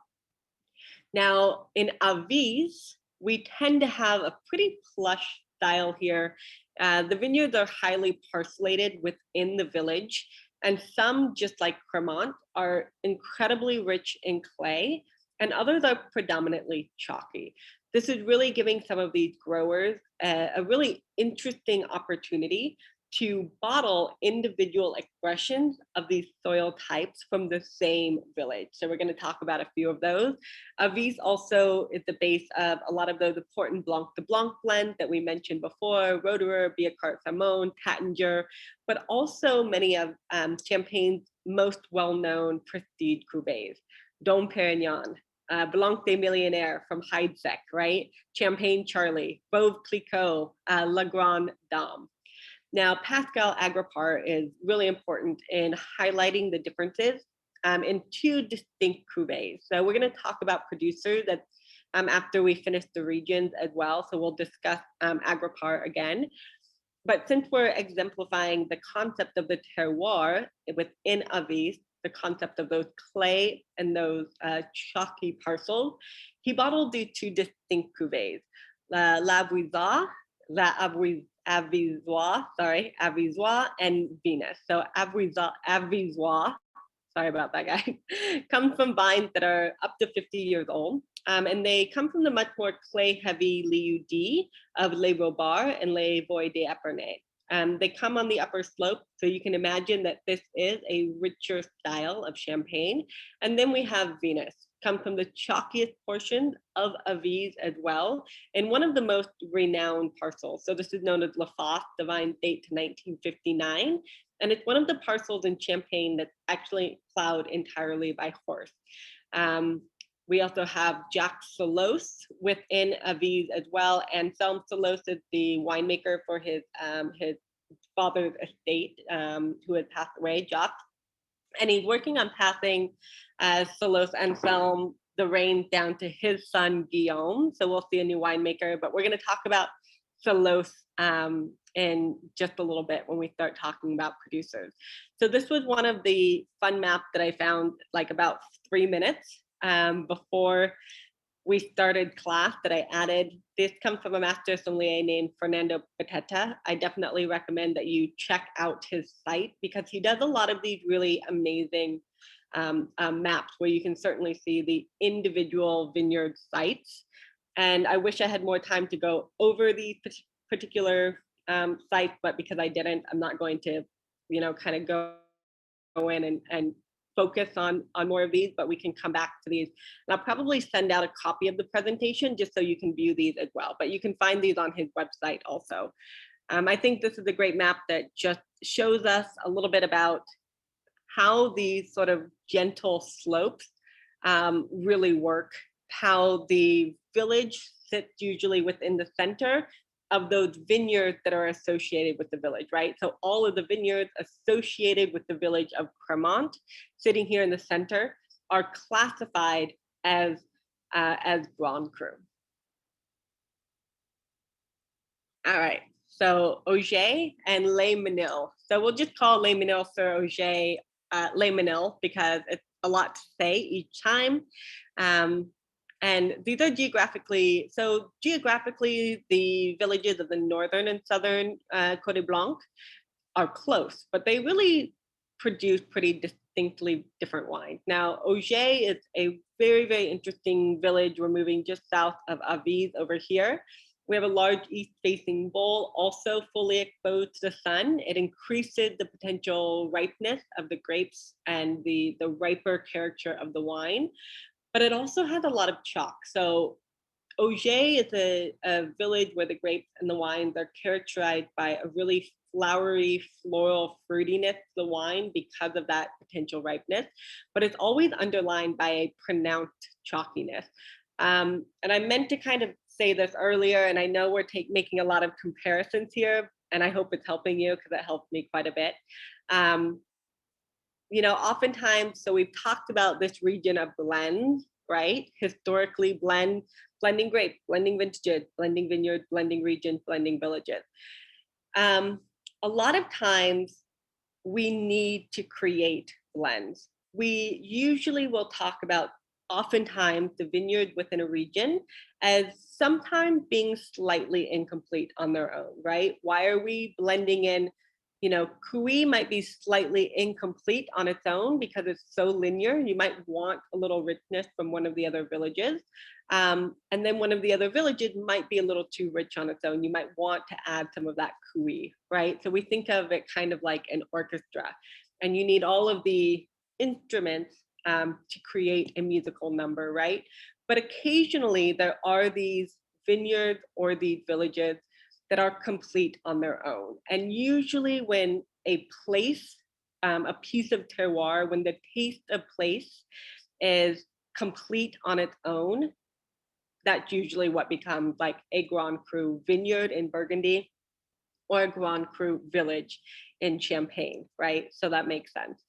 Now, in Aviz, we tend to have a pretty plush style here. The vineyards are highly parcellated within the village, and some, just like Cremont, are incredibly rich in clay, and others are predominantly chalky. This is really giving some of these growers a really interesting opportunity to bottle individual expressions of these soil types from the same village. So we're going to talk about a few of those. Aviz also is the base of a lot of those important Blanc de Blanc blends that we mentioned before, Roederer, Biacart Samon, Tattinger, but also many of Champagne's most well-known prestige cuvées, Dom Perignon, Blanc de Millionnaire from Heidsieck, right? Champagne Charlie, Veuve Clicquot, La Grande Dame. Now, Pascal Agripart is really important in highlighting the differences in two distinct cuvées. So we're going to talk about producers that after we finish the regions as well. So we'll discuss Agripart again. But since we're exemplifying the concept of the terroir within Avis, the concept of those clay and those chalky parcels, he bottled these two distinct cuvées, L'Avisoire, Avisoire, and Venus. So Avisoire, sorry about that, guy, comes from vines that are up to 50 years old. And they come from the much more clay-heavy Liudi of Les Robards and Les Voies d'Épernay. They come on the upper slope, so you can imagine that this is a richer style of champagne. And then we have Venus, come from the chalkiest portion of Avis as well, and one of the most renowned parcels. So this is known as La Fosse, the vine date to 1959, and it's one of the parcels in Champagne that's actually plowed entirely by horse. We also have Jacques Solos within Avis as well, and Selm Solos is the winemaker for his father's estate, who had passed away, Jacques, and he's working on passing Solos and Selm the reins down to his son Guillaume. So we'll see a new winemaker, but we're going to talk about Solos in just a little bit when we start talking about producers. So this was one of the fun maps that I found like about 3 minutes before we started class that I added. This comes from a master sommelier named Fernando Beteta. I definitely recommend that you check out his site because he does a lot of these really amazing maps where you can certainly see the individual vineyard sites. And I wish I had more time to go over these particular sites, but because I didn't, I'm not going to, kind of go in and focus on more of these, but we can come back to these. And I'll probably send out a copy of the presentation just so you can view these as well, but you can find these on his website also. I think this is a great map that just shows us a little bit about how these sort of gentle slopes really work, how the village sits usually within the center of those vineyards that are associated with the village, right? So all of the vineyards associated with the village of Cremant, sitting here in the center, are classified as Grand Cru. All right, so Auger and Les Menil. So we'll just call Les Menil sur Auger Les Menil because it's a lot to say each time. And these are geographically, the villages of the northern and southern Côte Blanc are close, but they really produce pretty distinctly different wines. Now, Auger is a very, very interesting village. We're moving just south of Avis over here. We have a large east-facing bowl, also fully exposed to the sun. It increases the potential ripeness of the grapes and the riper character of the wine. But it also has a lot of chalk. So Auger is a village where the grapes and the wines are characterized by a really flowery, floral fruitiness to the wine because of that potential ripeness, but it's always underlined by a pronounced chalkiness. And I meant to kind of say this earlier, and I know we're making a lot of comparisons here, and I hope it's helping you because it helped me quite a bit. Oftentimes, so we've talked about this region of blends, right? Historically, blending grapes, blending vintages, blending vineyards, blending regions, blending villages. A lot of times, we need to create blends. We usually will talk about oftentimes the vineyard within a region as sometimes being slightly incomplete on their own, right? Why are we blending in? Cuvée might be slightly incomplete on its own because it's so linear. You might want a little richness from one of the other villages. And then one of the other villages might be a little too rich on its own. You might want to add some of that cuvée, right? So we think of it kind of like an orchestra, and you need all of the instruments to create a musical number, right? But occasionally there are these vineyards or these villages that are complete on their own. And usually when a place, a piece of terroir, when the taste of place is complete on its own, that's usually what becomes like a Grand Cru vineyard in Burgundy or a Grand Cru village in Champagne, right? So that makes sense.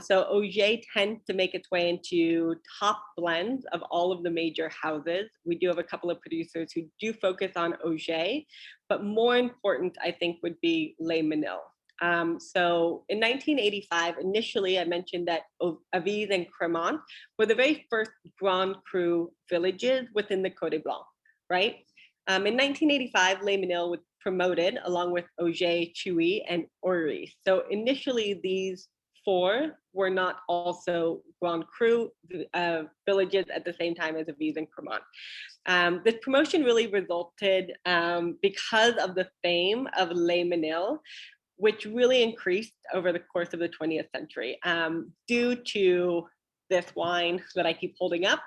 So Auger tends to make its way into top blends of all of the major houses. We do have a couple of producers who do focus on Auger, but more important, I think, would be Les Manil. So in 1985, initially, I mentioned that Aviz and Cremant were the very first Grand Cru villages within the Côte Blanc, right? In 1985, Les Manil was promoted along with Auger, Chuy, and Ory. So initially, these four were not also Grand Cru villages at the same time as Aviz and Cremant. This promotion really resulted because of the fame of Les Manil, which really increased over the course of the 20th century due to this wine that I keep holding up,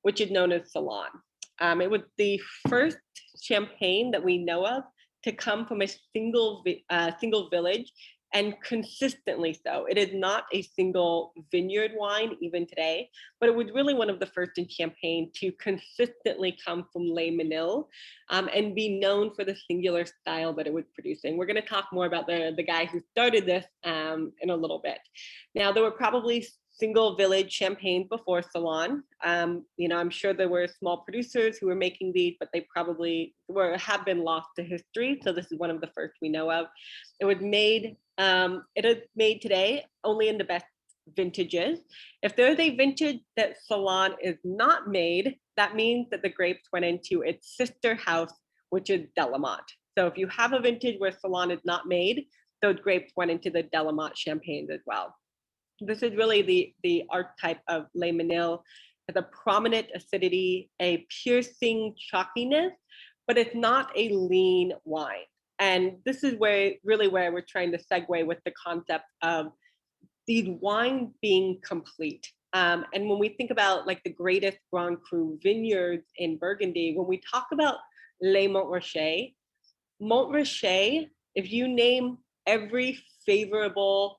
which is known as Salon. It was the first champagne that we know of to come from a single village, and consistently so. It is not a single vineyard wine even today, but it was really one of the first in Champagne to consistently come from Les Manil and be known for the singular style that it was producing. We're going to talk more about the guy who started this in a little bit. Now, there were probably single village champagne before Salon. I'm sure there were small producers who were making these, but they probably have been lost to history. So this is one of the first we know of. It was made. It is made today only in the best vintages. If there is a vintage that Salon is not made, that means that the grapes went into its sister house, which is Delamont. So if you have a vintage where Salon is not made, those grapes went into the Delamont champagnes as well. This is really the archetype of Les Manil. Has a prominent acidity, a piercing chalkiness, but it's not a lean wine. And this is where we're trying to segue with the concept of these wines being complete. And when we think about like the greatest Grand Cru vineyards in Burgundy, when we talk about Les Montrachet, if you name every favorable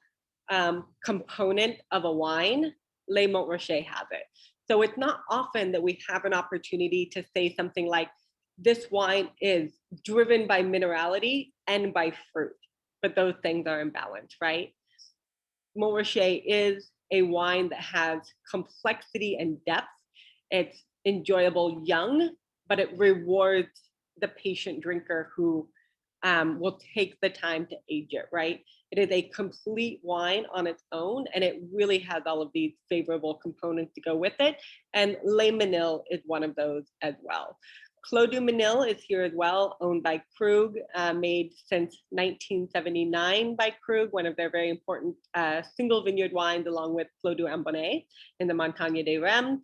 component of a wine, Les Montrachet has it. So it's not often that we have an opportunity to say something like, this wine is driven by minerality and by fruit, but those things are in balance, right? Montrachet is a wine that has complexity and depth. It's enjoyable young, but it rewards the patient drinker who will take the time to age it, right? It is a complete wine on its own, and it really has all of these favorable components to go with it. And Les Manil is one of those as well. Clos du Menil is here as well, owned by Krug, made since 1979 by Krug, one of their very important single vineyard wines, along with Clos du Ambonnet in the Montagne des Reims.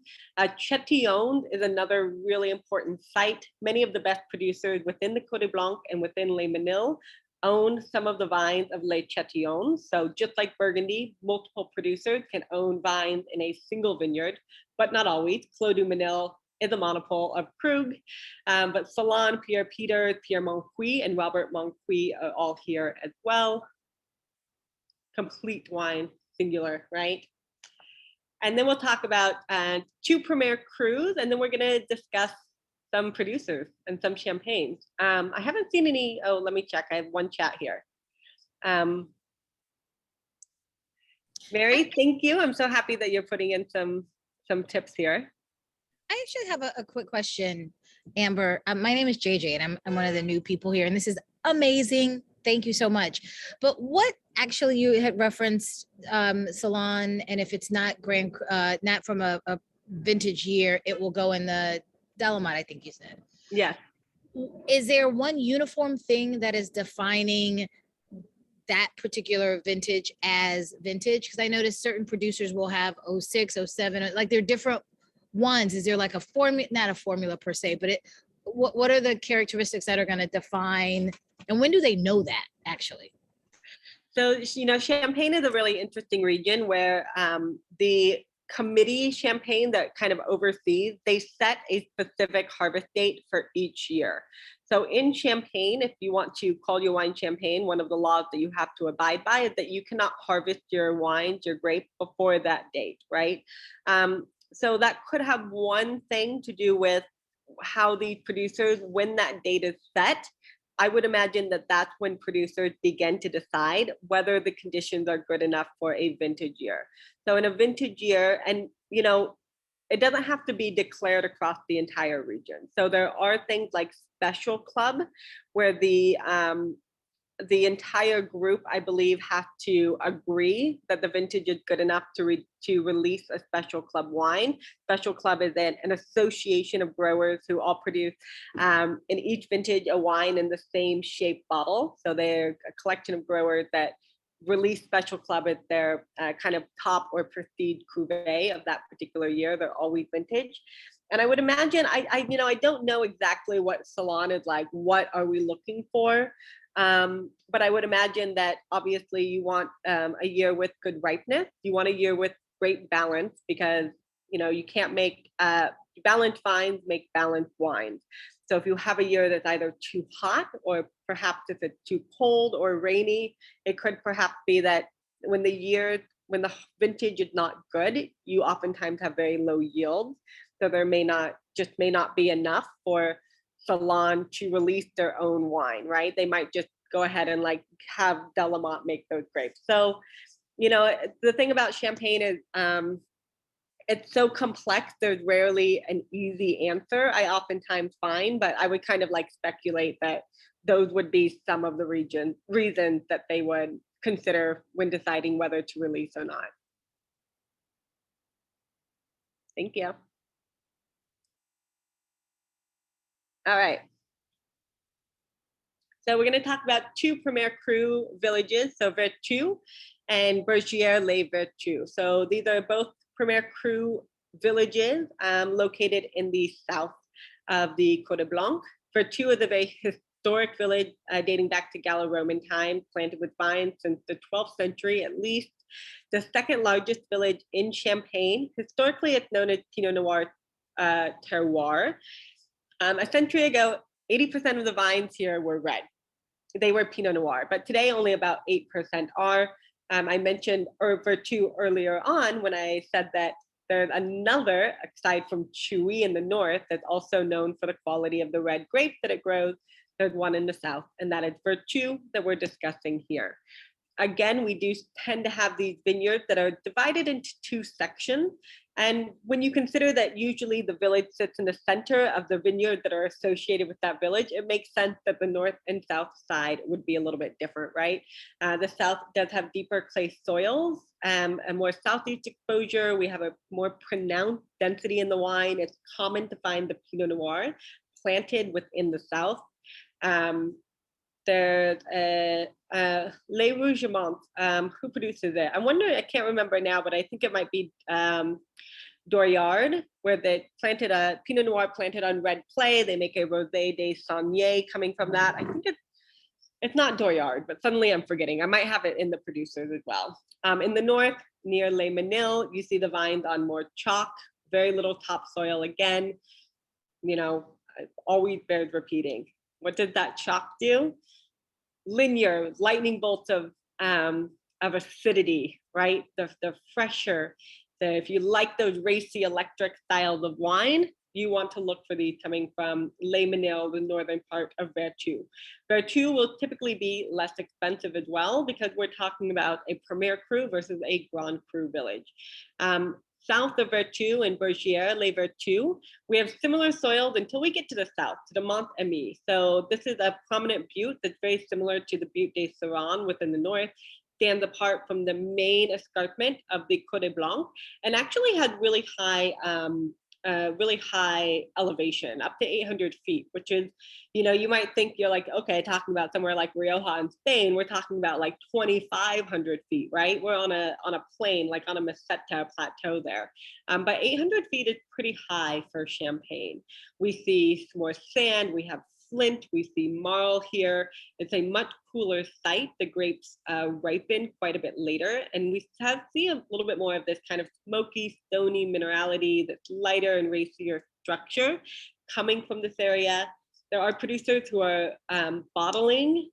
Chatillon is another really important site. Many of the best producers within the Côte Blanc and within Les Manil own some of the vines of Les Chatillons. So just like Burgundy, multiple producers can own vines in a single vineyard, but not always. Clos du Menil is a monopole of Krug, but Salon, Pierre Peter, Pierre Moncuy, and Robert Moncuy are all here as well. Complete wine, singular, right? And then we'll talk about two premier crus, and then we're gonna discuss some producers and some champagnes. I haven't seen any, oh, let me check, I have one chat here. Mary, thank you. I'm so happy that you're putting in some tips here. I actually have a quick question, Amber. My name is JJ, and I'm one of the new people here, and this is amazing. Thank you so much. But what actually, you had referenced Salon, and if it's not not from a vintage year, it will go in the Delamont, I think you said. Yeah. Is there one uniform thing that is defining that particular vintage as vintage? Because I noticed certain producers will have 06, 07, like they're different ones. Is there like a formula, not a formula per se, but what are the characteristics that are going to define, and when do they know that actually? So, Champagne is a really interesting region where the committee Champagne that kind of oversees, they set a specific harvest date for each year. So in Champagne, if you want to call your wine Champagne, one of the laws that you have to abide by is that you cannot harvest your wines, your grapes, before that date, right? So that could have one thing to do with how the producers, when that date is set, I would imagine that that's when producers begin to decide whether the conditions are good enough for a vintage year. So in a vintage year, and it doesn't have to be declared across the entire region. So there are things like special club, where the entire group, I believe, have to agree that the vintage is good enough to release a special club wine. Special club is an association of growers who all produce in each vintage a wine in the same shaped bottle. So they're a collection of growers that release special club as their kind of top or prestige cuvee of that particular year. They're always vintage. And I would imagine, I don't know exactly what Salon is like. What are we looking for? But I would imagine that obviously you want a year with good ripeness. You want a year with great balance, because you can't make balanced vines make balanced wines. So if you have a year that's either too hot, or perhaps if it's too cold or rainy, it could perhaps be that when the vintage is not good, you oftentimes have very low yields. So there may not be enough for Salon to release their own wine, right? They might just go ahead and like have Delamont make those grapes. So, the thing about Champagne is it's so complex. There's rarely an easy answer, I oftentimes find, but I would kind of like speculate that those would be some of the reasons that they would consider when deciding whether to release or not. Thank you. All right. So we're going to talk about two Premier Cru villages, so Vertu and Bergier-les-Vertus. So these are both Premier Cru villages located in the south of the Côte Blanc. Vertu is a very historic village dating back to Gallo-Roman times, planted with vines since the 12th century at least. The second largest village in Champagne. Historically, it's known as Pinot Noir terroir. A century ago, 80% of the vines here were red. They were Pinot Noir, but today only about 8% are. I mentioned Vertu earlier on when I said that there's another, aside from Chewy in the north, that's also known for the quality of the red grape that it grows. There's one in the south, and that is Vertu that we're discussing here. Again, we do tend to have these vineyards that are divided into two sections. And when you consider that usually the village sits in the center of the vineyard that are associated with that village, it makes sense that the north and south side would be a little bit different, right? The south does have deeper clay soils, and more southeast exposure. We have a more pronounced density in the wine. It's common to find the Pinot Noir planted within the south. There's Les Rougemont, who produces it? I'm wondering, I can't remember now, but I think it might be Doriard, where they planted a Pinot Noir planted on red clay. They make a Rosé des Sauniers coming from that. I think it's not Doriard, but suddenly I'm forgetting. I might have it in the producers as well. In the north, near Les Menil, you see the vines on more chalk, very little topsoil again. Always bears repeating. What did that chalk do? Linear, lightning bolts of acidity, right? The fresher. If you like those racy electric styles of wine, you want to look for these coming from Les Menil, the northern part of Vertu. Vertu will typically be less expensive as well, because we're talking about a Premier Cru versus a Grand Cru village. South of Vertu in Bergier-les-Vertus, we have similar soils until we get to the south, to the Mont-Ami. So this is a prominent butte that's very similar to the Butte des Serans within the north, stands apart from the main escarpment of the Côte Blanc, and actually has really high elevation, up to 800 feet, which is, you might think you're like, okay, talking about somewhere like Rioja in Spain, we're talking about like 2,500 feet, right? We're on a plain, like on a Meseta plateau there. But 800 feet is pretty high for Champagne. We see more sand, we have flint, we see marl here. It's a much cooler site. The grapes ripen quite a bit later, and we see a little bit more of this kind of smoky, stony minerality that's lighter and racier structure coming from this area. There are producers who are bottling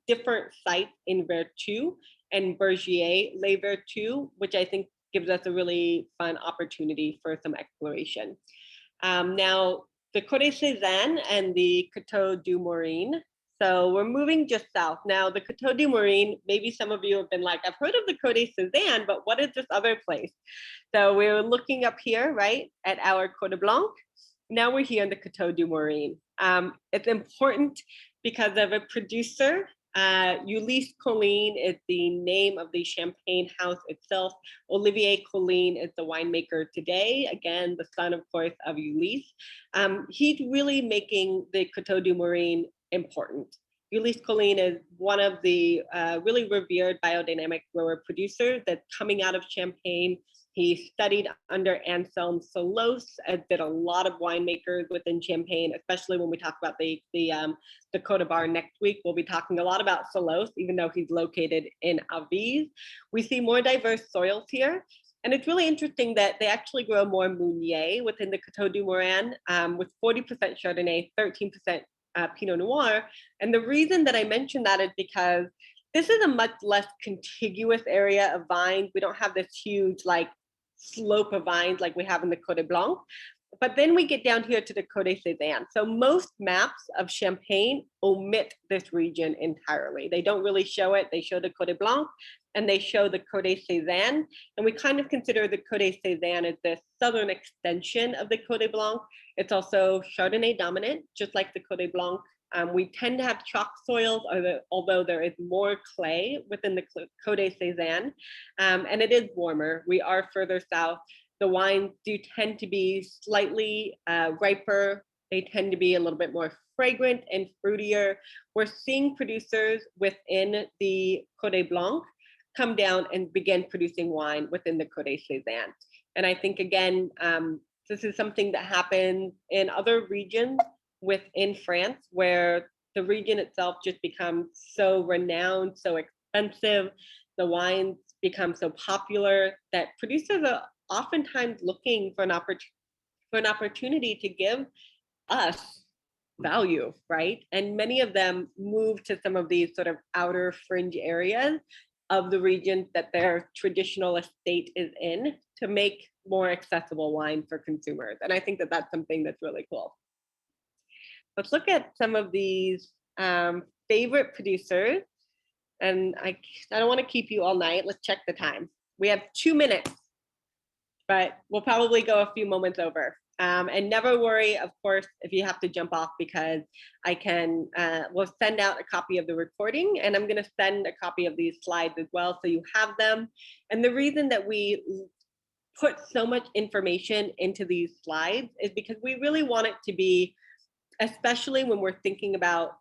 different sites in Vertu and Bergier-les-Vertus, which I think gives us a really fun opportunity for some exploration. Now, the Côte Cézanne and the Coteau du Morin. So we're moving just south. Now, the Coteau du Morin, maybe some of you have been like, I've heard of the Côte Cézanne, but what is this other place? So we're looking up here, right, at our Côte Blanc. Now we're here in the Coteau du Morin. It's important because of a producer. Ulysse Colline is the name of the champagne house itself. Olivier Colline is the winemaker today. Again, the son, of course, of Ulysse. He's really making the Coteau du Morin important. Ulysse Colline is one of the really revered biodynamic grower producers that's coming out of Champagne. He studied under Anselme Solos, did a lot of winemakers within Champagne, especially when we talk about the Côte Bar next week. We'll be talking a lot about Solos, even though he's located in Aviz. We see more diverse soils here. And it's really interesting that they actually grow more Meunier within the Coteau du Morin, with 40% Chardonnay, 13% Pinot Noir. And the reason that I mention that is because this is a much less contiguous area of vines. We don't have this huge like slope of vines like we have in the Côte Blanc. But then we get down here to the Côte Cézanne. So most maps of Champagne omit this region entirely. They don't really show it. They show the Côte Blanc and they show the Côte Cézanne. And we kind of consider the Côte Cézanne as the southern extension of the Côte Blanc. It's also Chardonnay dominant, just like the Côte Blanc. We tend to have chalk soils, although there is more clay within the Côte Cézanne, and it is warmer. We are further south. The wines do tend to be slightly riper. They tend to be a little bit more fragrant and fruitier. We're seeing producers within the Côte Blanc come down and begin producing wine within the Côte Cézanne. And I think, again, this is something that happens in other regions within France, where the region itself just becomes so renowned, so expensive, the wines become so popular that producers are oftentimes looking for an opportunity to give us value, right? And many of them move to some of these sort of outer fringe areas of the region that their traditional estate is in to make more accessible wine for consumers. And I think that that's something that's really cool. Let's look at some of these favorite producers. And I don't want to keep you all night. Let's check the time. We have 2 minutes, but we'll probably go a few moments over. And never worry, of course, if you have to jump off, because I can, we'll send out a copy of the recording, and I'm going to send a copy of these slides as well, so you have them. And the reason that we put so much information into these slides is because we really want it to be, especially when we're thinking about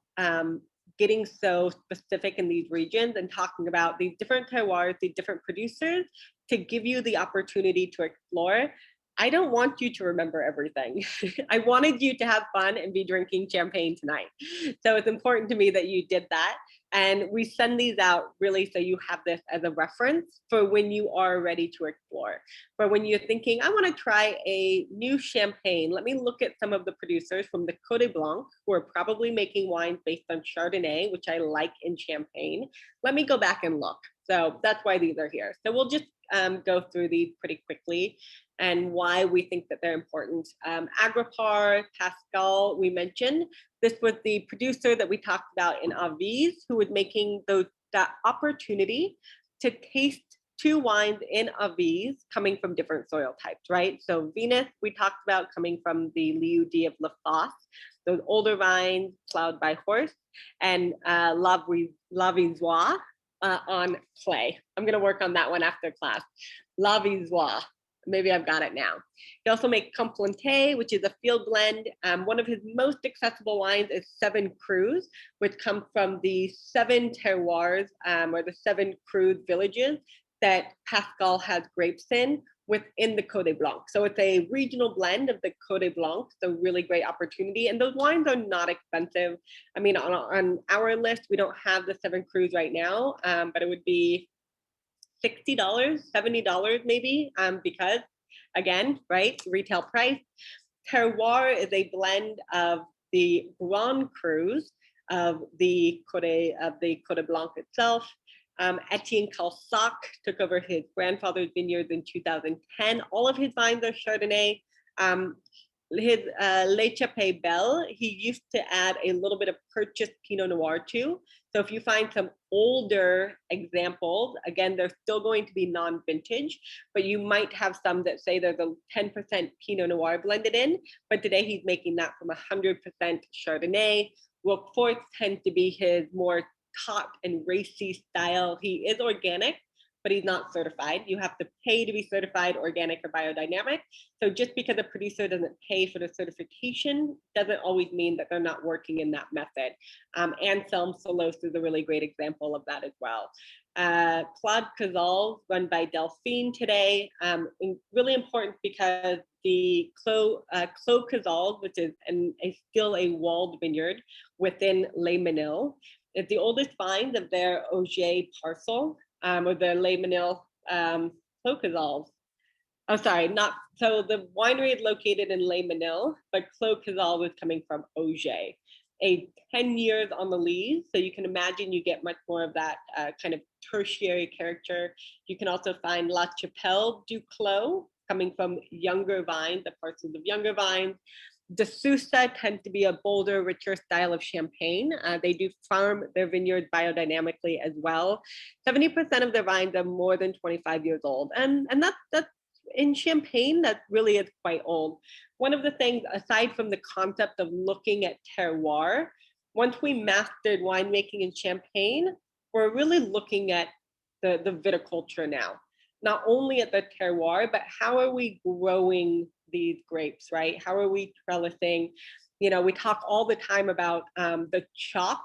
getting so specific in these regions and talking about these different terroirs, these different producers, to give you the opportunity to explore. I don't want you to remember everything. I wanted you to have fun and be drinking champagne tonight. So it's important to me that you did that. And we send these out really so you have this as a reference for when you are ready to explore. For when you're thinking, I want to try a new champagne, let me look at some of the producers from the Côte Blanc who are probably making wines based on Chardonnay, which I like in Champagne. Let me go back and look. So that's why these are here. So we'll just go through these pretty quickly and why we think that they're important. Agripar, Pascal, we mentioned. This was the producer that we talked about in Aviz, who was making that opportunity to taste 2 wines in Aviz coming from different soil types, right? So Venus, we talked about coming from the Lieu-dit of La Fosse, those older vines plowed by horse, and La Vizois on clay. I'm gonna work on that one after class. La Vizois. Maybe I've got it now. He also makes Complanté, which is a field blend. One of his most accessible wines is 7 Crus, which come from the 7 terroirs, or the 7 Crus villages that Pascal has grapes in within the Côte Blanc. So it's a regional blend of the Côte Blanc, so really great opportunity. And those wines are not expensive. I mean, on our list, we don't have the 7 Crus right now, but it would be $60, $70 maybe, because again, right, retail price. Terroir is a blend of the Grand Crus of the Côte Blanc itself. Etienne Calsac took over his grandfather's vineyards in 2010. All of his vines are Chardonnay. His Le Chappé Belle, he used to add a little bit of purchased Pinot Noir too. So if you find some older examples, again, they're still going to be non-vintage, but you might have some that say there's a 10% Pinot Noir blended in, but today he's making that from 100% Chardonnay. Roquefort tends to be his more top and racy style. He is organic, but he's not certified. You have to pay to be certified organic or biodynamic. So just because a producer doesn't pay for the certification doesn't always mean that they're not working in that method. Anselm Solos is a really great example of that as well. Claude Cazals, run by Delphine today, really important because the Clos Cazals, which is still a walled vineyard within Les Menil, is the oldest vines of their Auger parcel, or the Les Menil Clos Cazals. Oh, sorry, not so. The winery is located in Les Menil, but Clos Cazals is coming from Auger. 10 years on the lees, so you can imagine you get much more of that kind of tertiary character. You can also find La Chapelle du Clos coming from younger vines, the parcels of younger vines. De Sousa tends to be a bolder, richer style of champagne. They do farm their vineyards biodynamically as well. 70% of their vines are more than 25 years old, and that's in Champagne, that really is quite old. One of the things, aside from the concept of looking at terroir, once we mastered winemaking in Champagne, we're really looking at the viticulture now. Not only at the terroir, but how are we growing these grapes, right? How are we trellising? You know, we talk all the time about the chalk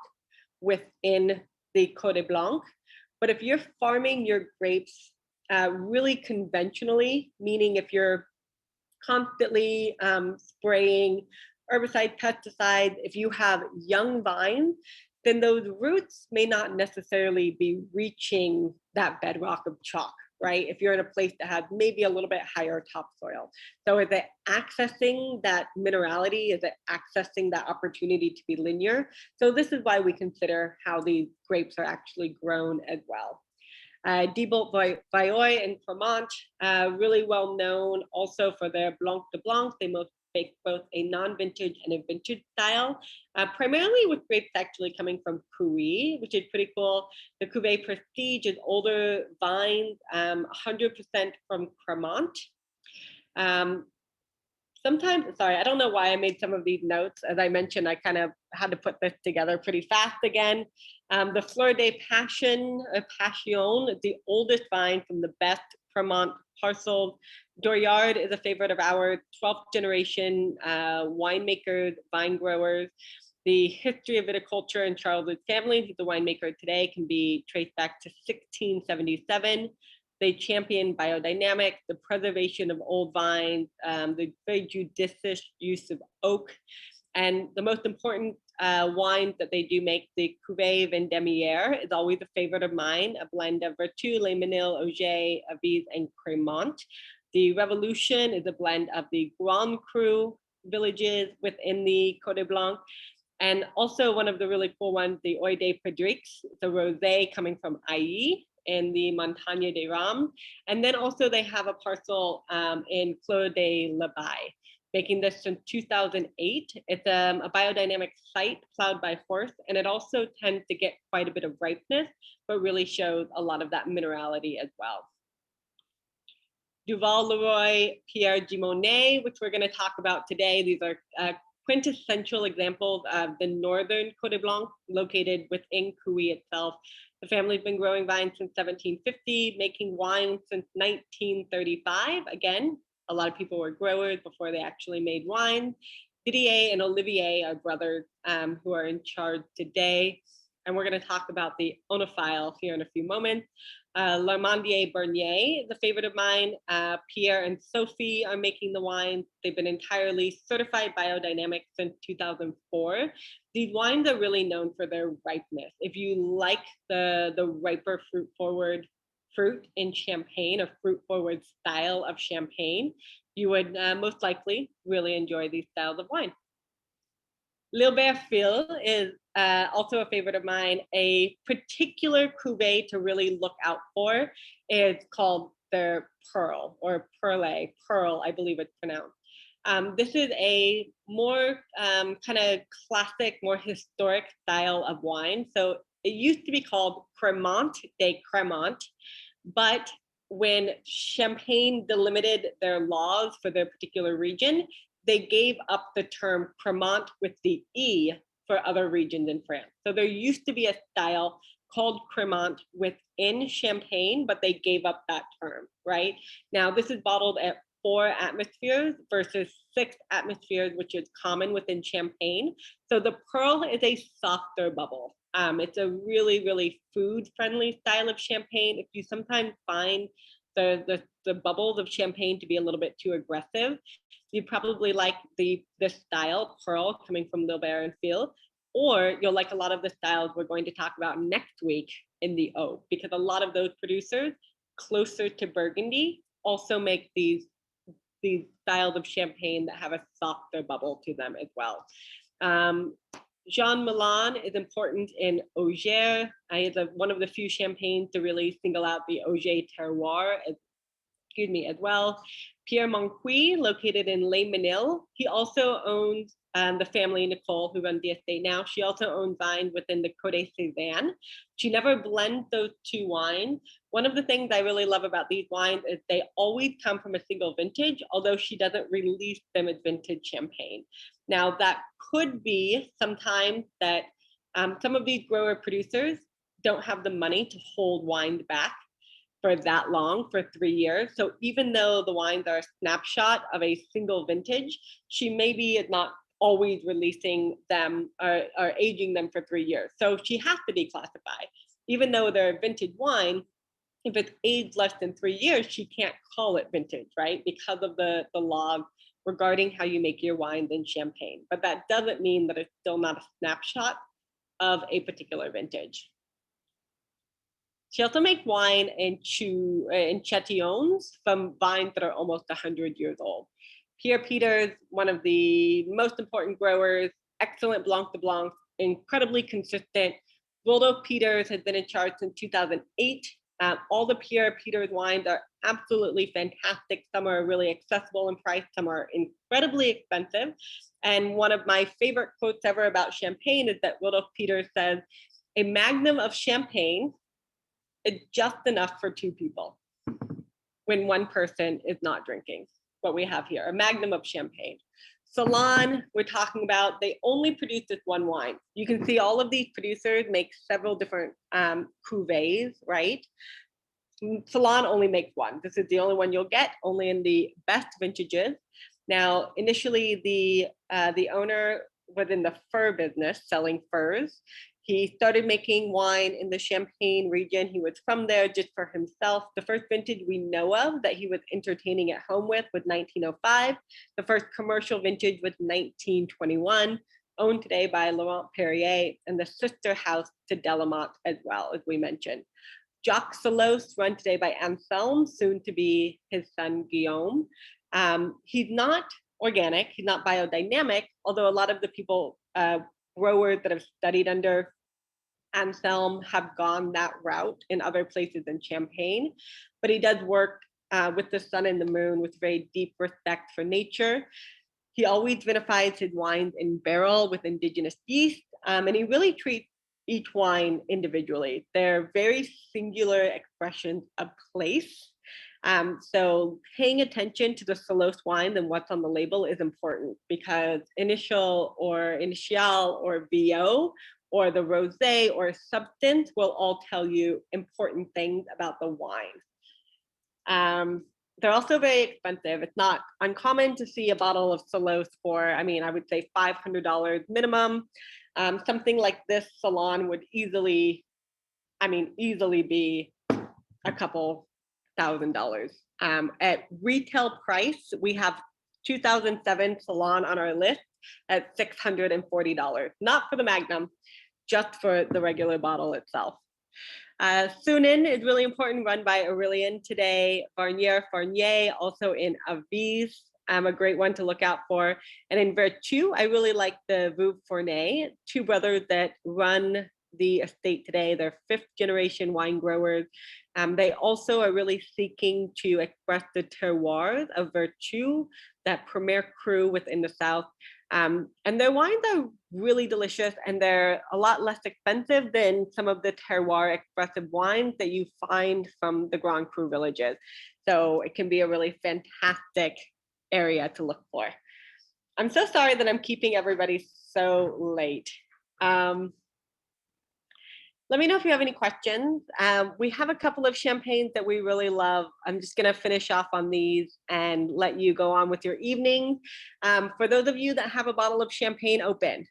within the Côte Blanc, but if you're farming your grapes really conventionally, meaning if you're constantly spraying herbicide, pesticides, if you have young vines, then those roots may not necessarily be reaching that bedrock of chalk, right? If you're in a place that has maybe a little bit higher topsoil. So is it accessing that minerality? Is it accessing that opportunity to be linear? So this is why we consider how these grapes are actually grown as well. Diebolt Vaillot in Cremant, really well known also for their Blanc de Blanc. They make both a non-vintage and a vintage style, primarily with grapes actually coming from Puy, which is pretty cool. The Cuvée Prestige is older vines, 100% from Cremant. Sometimes, sorry, I don't know why I made some of these notes. As I mentioned, I kind of had to put this together pretty fast again. The Fleur de Passion, Passion, the oldest vine from the best Cremant parcels. Doriard is a favorite of our 12th generation winemakers, vine growers. The history of viticulture in Charles's family, who's the winemaker today, can be traced back to 1677. They champion biodynamics, the preservation of old vines, the very judicious use of oak. And the most important wines that they do make, the Cuvée Vendémiaire, is always a favorite of mine, a blend of Vertu, Les Menil, Auger, Avize, and Cremant. The Revolution is a blend of the Grand Cru villages within the Côte Blanc. And also one of the really cool ones, the Oeil de Pedrix, the rosé coming from Ailly in the Montagne des Rames. And then also they have a parcel in Clos de l'Abeille, making this since 2008. It's a biodynamic site plowed by horse, and it also tends to get quite a bit of ripeness, but really shows a lot of that minerality as well. Duval-Leroy, Pierre Gimonet, which we're going to talk about today. These are quintessential examples of the northern Côte Blanc, located within Cuy itself. The family's been growing vines since 1750, making wine since 1935. Again, a lot of people were growers before they actually made wine. Didier and Olivier are brothers who are in charge today. And we're going to talk about the oenophile here in a few moments. L'Armandier Bernier is a favorite of mine. Pierre and Sophie are making the wines. They've been entirely certified biodynamic since 2004. These wines are really known for their ripeness. If you like the riper fruit-forward fruit in Champagne, a fruit-forward style of Champagne, you would most likely really enjoy these styles of wine. Rill is also a favorite of mine. A particular cuvee to really look out for is called the Pearl or Pearl, I believe it's pronounced. This is a more kind of classic, more historic style of wine. So it used to be called Cremant de Cremant, but when Champagne delimited their laws for their particular region, they gave up the term Cremant with the E for other regions in France. So there used to be a style called Cremant within Champagne, but they gave up that term, right? Now, this is bottled at 4 atmospheres versus 6 atmospheres, which is common within Champagne. So the Pearl is a softer bubble. It's a really, really food-friendly style of Champagne. If you sometimes find the bubbles of Champagne to be a little bit too aggressive, you probably like the style Pearl coming from Lilbert and Field, or you'll like a lot of the styles we're going to talk about next week in the Oak, because a lot of those producers closer to Burgundy also make these styles of Champagne that have a softer bubble to them as well. Jean Milan is important in Auger. It's one of the few champagnes to really single out the Auger terroir as well. Pierre Moncuy, located in Les Menil. He also owns the family Nicole, who runs the estate now. She also owns vines within the Côte Cézanne. She never blends those two wines. One of the things I really love about these wines is they always come from a single vintage, although she doesn't release them as vintage champagne. Now, that could be sometimes that some of these grower producers don't have the money to hold wines back for that long, for 3 years. So even though the wines are a snapshot of a single vintage, she maybe is not always releasing them or aging them for 3 years. So she has to declassify. Even though they're vintage wine, if it's aged less than 3 years, she can't call it vintage, right? Because of the laws regarding how you make your wines in Champagne. But that doesn't mean that it's still not a snapshot of a particular vintage. She also makes wine in chatillons from vines that are almost 100 years old. Pierre Peters, one of the most important growers, excellent Blanc de Blanc, incredibly consistent. Roldo Peters has been in charge since 2008. All the Pierre Peters wines are absolutely fantastic. Some are really accessible in price, some are incredibly expensive. And one of my favorite quotes ever about Champagne is that Roldo Peters says, "A magnum of Champagne is just enough for 2 people when one person is not drinking." What we have here, a magnum of Champagne. Salon, we're talking about, they only produce this one wine. You can see all of these producers make several different cuvées, right? Salon only makes one. This is the only one you'll get, only in the best vintages. Now, initially, the owner was in the fur business, selling furs. He started making wine in the Champagne region. He was from there just for himself. The first vintage we know of that he was entertaining at home with was 1905. The first commercial vintage was 1921, owned today by Laurent Perrier, and the sister house to Delamont as well, as we mentioned. Jacques Salos, run today by Anselme, soon to be his son Guillaume. He's not organic, he's not biodynamic, although a lot of the people, growers that have studied under Anselme have gone that route in other places in Champagne, but he does work with the sun and the moon with very deep respect for nature. He always vinifies his wines in barrel with indigenous yeast, and he really treats each wine individually. They're very singular expressions of place. So paying attention to the Salos wine and what's on the label is important, because initial or VO or the rosé or substance will all tell you important things about the wine. They're also very expensive. It's not uncommon to see a bottle of Salos for, I would say $500 minimum. Something like this Salon would easily be a couple $1,000. At retail price, we have 2007 Salon on our list at $640, not for the Magnum, just for the regular bottle itself. Sunin is really important, run by Aurélien today. Farnier, also in Aviz. a great one to look out for. And in Vertu, I really like the Veuve Fournet, two brothers that run the estate today. They're fifth generation wine growers. They also are really seeking to express the terroirs of Vertu, that premier cru within the South. And their wines are really delicious, and they're a lot less expensive than some of the terroir expressive wines that you find from the Grand Cru villages. So it can be a really fantastic area to look for. I'm so sorry that I'm keeping everybody so late. Let me know if you have any questions. We have a couple of champagnes that we really love. I'm just gonna finish off on these and let you go on with your evening. For those of you that have a bottle of champagne open,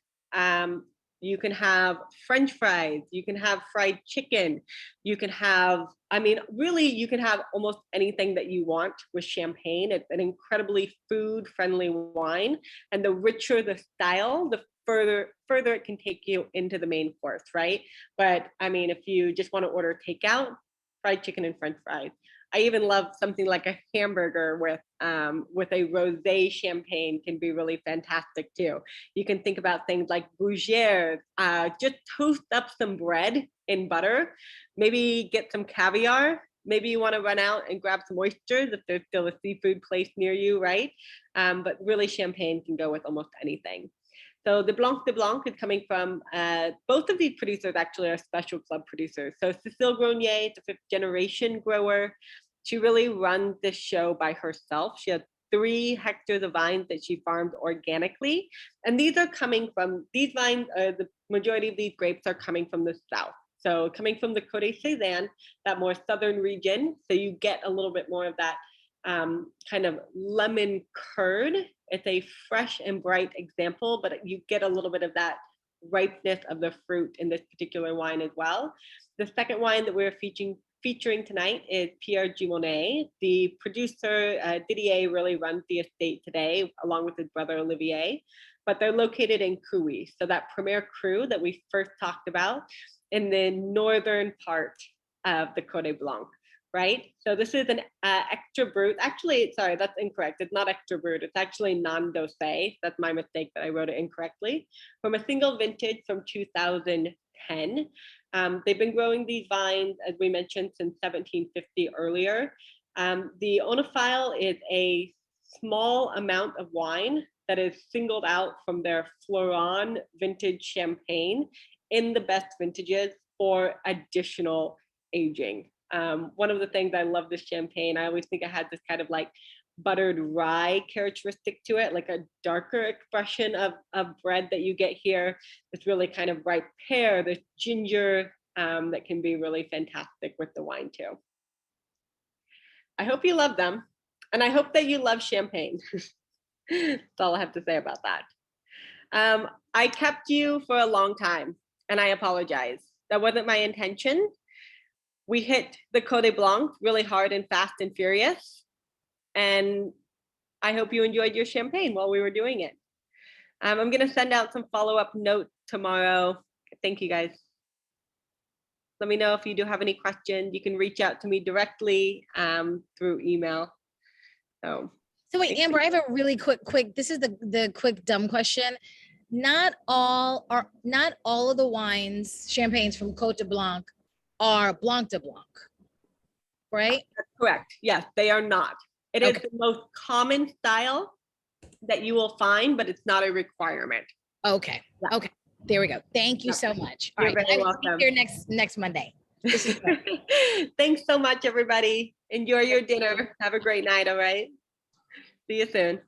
you can have French fries, you can have fried chicken, you can have, I mean, really, you can have almost anything that you want with champagne. It's an incredibly food-friendly wine, and the richer the style, the further it can take you into the main course, right? But I mean, if you just want to order takeout, fried chicken and French fries. I even love something like a hamburger with a rosé champagne can be really fantastic too. You can think about things like Brugiere, just toast up some bread in butter, maybe get some caviar. Maybe you want to run out and grab some oysters if there's still a seafood place near you, right? But really, champagne can go with almost anything. So the Blanc de Blanc is coming from, both of these producers actually are special club producers. So Cécile Grenier, the fifth generation grower, she really runs this show by herself. She has 3 hectares of vines that she farmed organically. And these are coming from, these vines, the majority of these grapes are coming from the South. So coming from the Côte Cézanne, that more southern region. So you get a little bit more of that kind of lemon curd. It's a fresh and bright example, but you get a little bit of that ripeness of the fruit in this particular wine as well. The second wine that we're featuring tonight is Pierre Gimonet. The producer, Didier, really runs the estate today, along with his brother Olivier, but they're located in Cuy, so that premier cru that we first talked about in the northern part of the Côte Blanc. Right? So this is an extra brut. Actually, sorry, that's incorrect. It's not extra brut. It's actually non-dosé. That's my mistake that I wrote it incorrectly. From a single vintage from 2010. They've been growing these vines, as we mentioned, since 1750 earlier. The oenophile is a small amount of wine that is singled out from their Floron vintage champagne in the best vintages for additional aging. One of the things I love this champagne, I always think it has this kind of like buttered rye characteristic to it, like a darker expression of bread that you get here. It's really kind of ripe pear, this ginger that can be really fantastic with the wine too. I hope you love them, and I hope that you love champagne. That's all I have to say about that. I kept you for a long time, and I apologize. That wasn't my intention. We hit the Côte Blanc really hard and fast and furious. And I hope you enjoyed your champagne while we were doing it. I'm going to send out some follow-up notes tomorrow. Thank you, guys. Let me know if you do have any questions. You can reach out to me directly through email. So wait, Amber, I have a really quick, this is the quick dumb question. Not all of the wines, champagnes from Côte de Blanc are Blanc de Blanc, right? That's correct. Yes, they are not. It is the most common style that you will find, but it's not a requirement. Okay. Yeah. Okay. There we go. Thank you so much. All You're right. very welcome. Here next Monday. Thanks so much, everybody. Enjoy your dinner. Have a great night. All right. See you soon.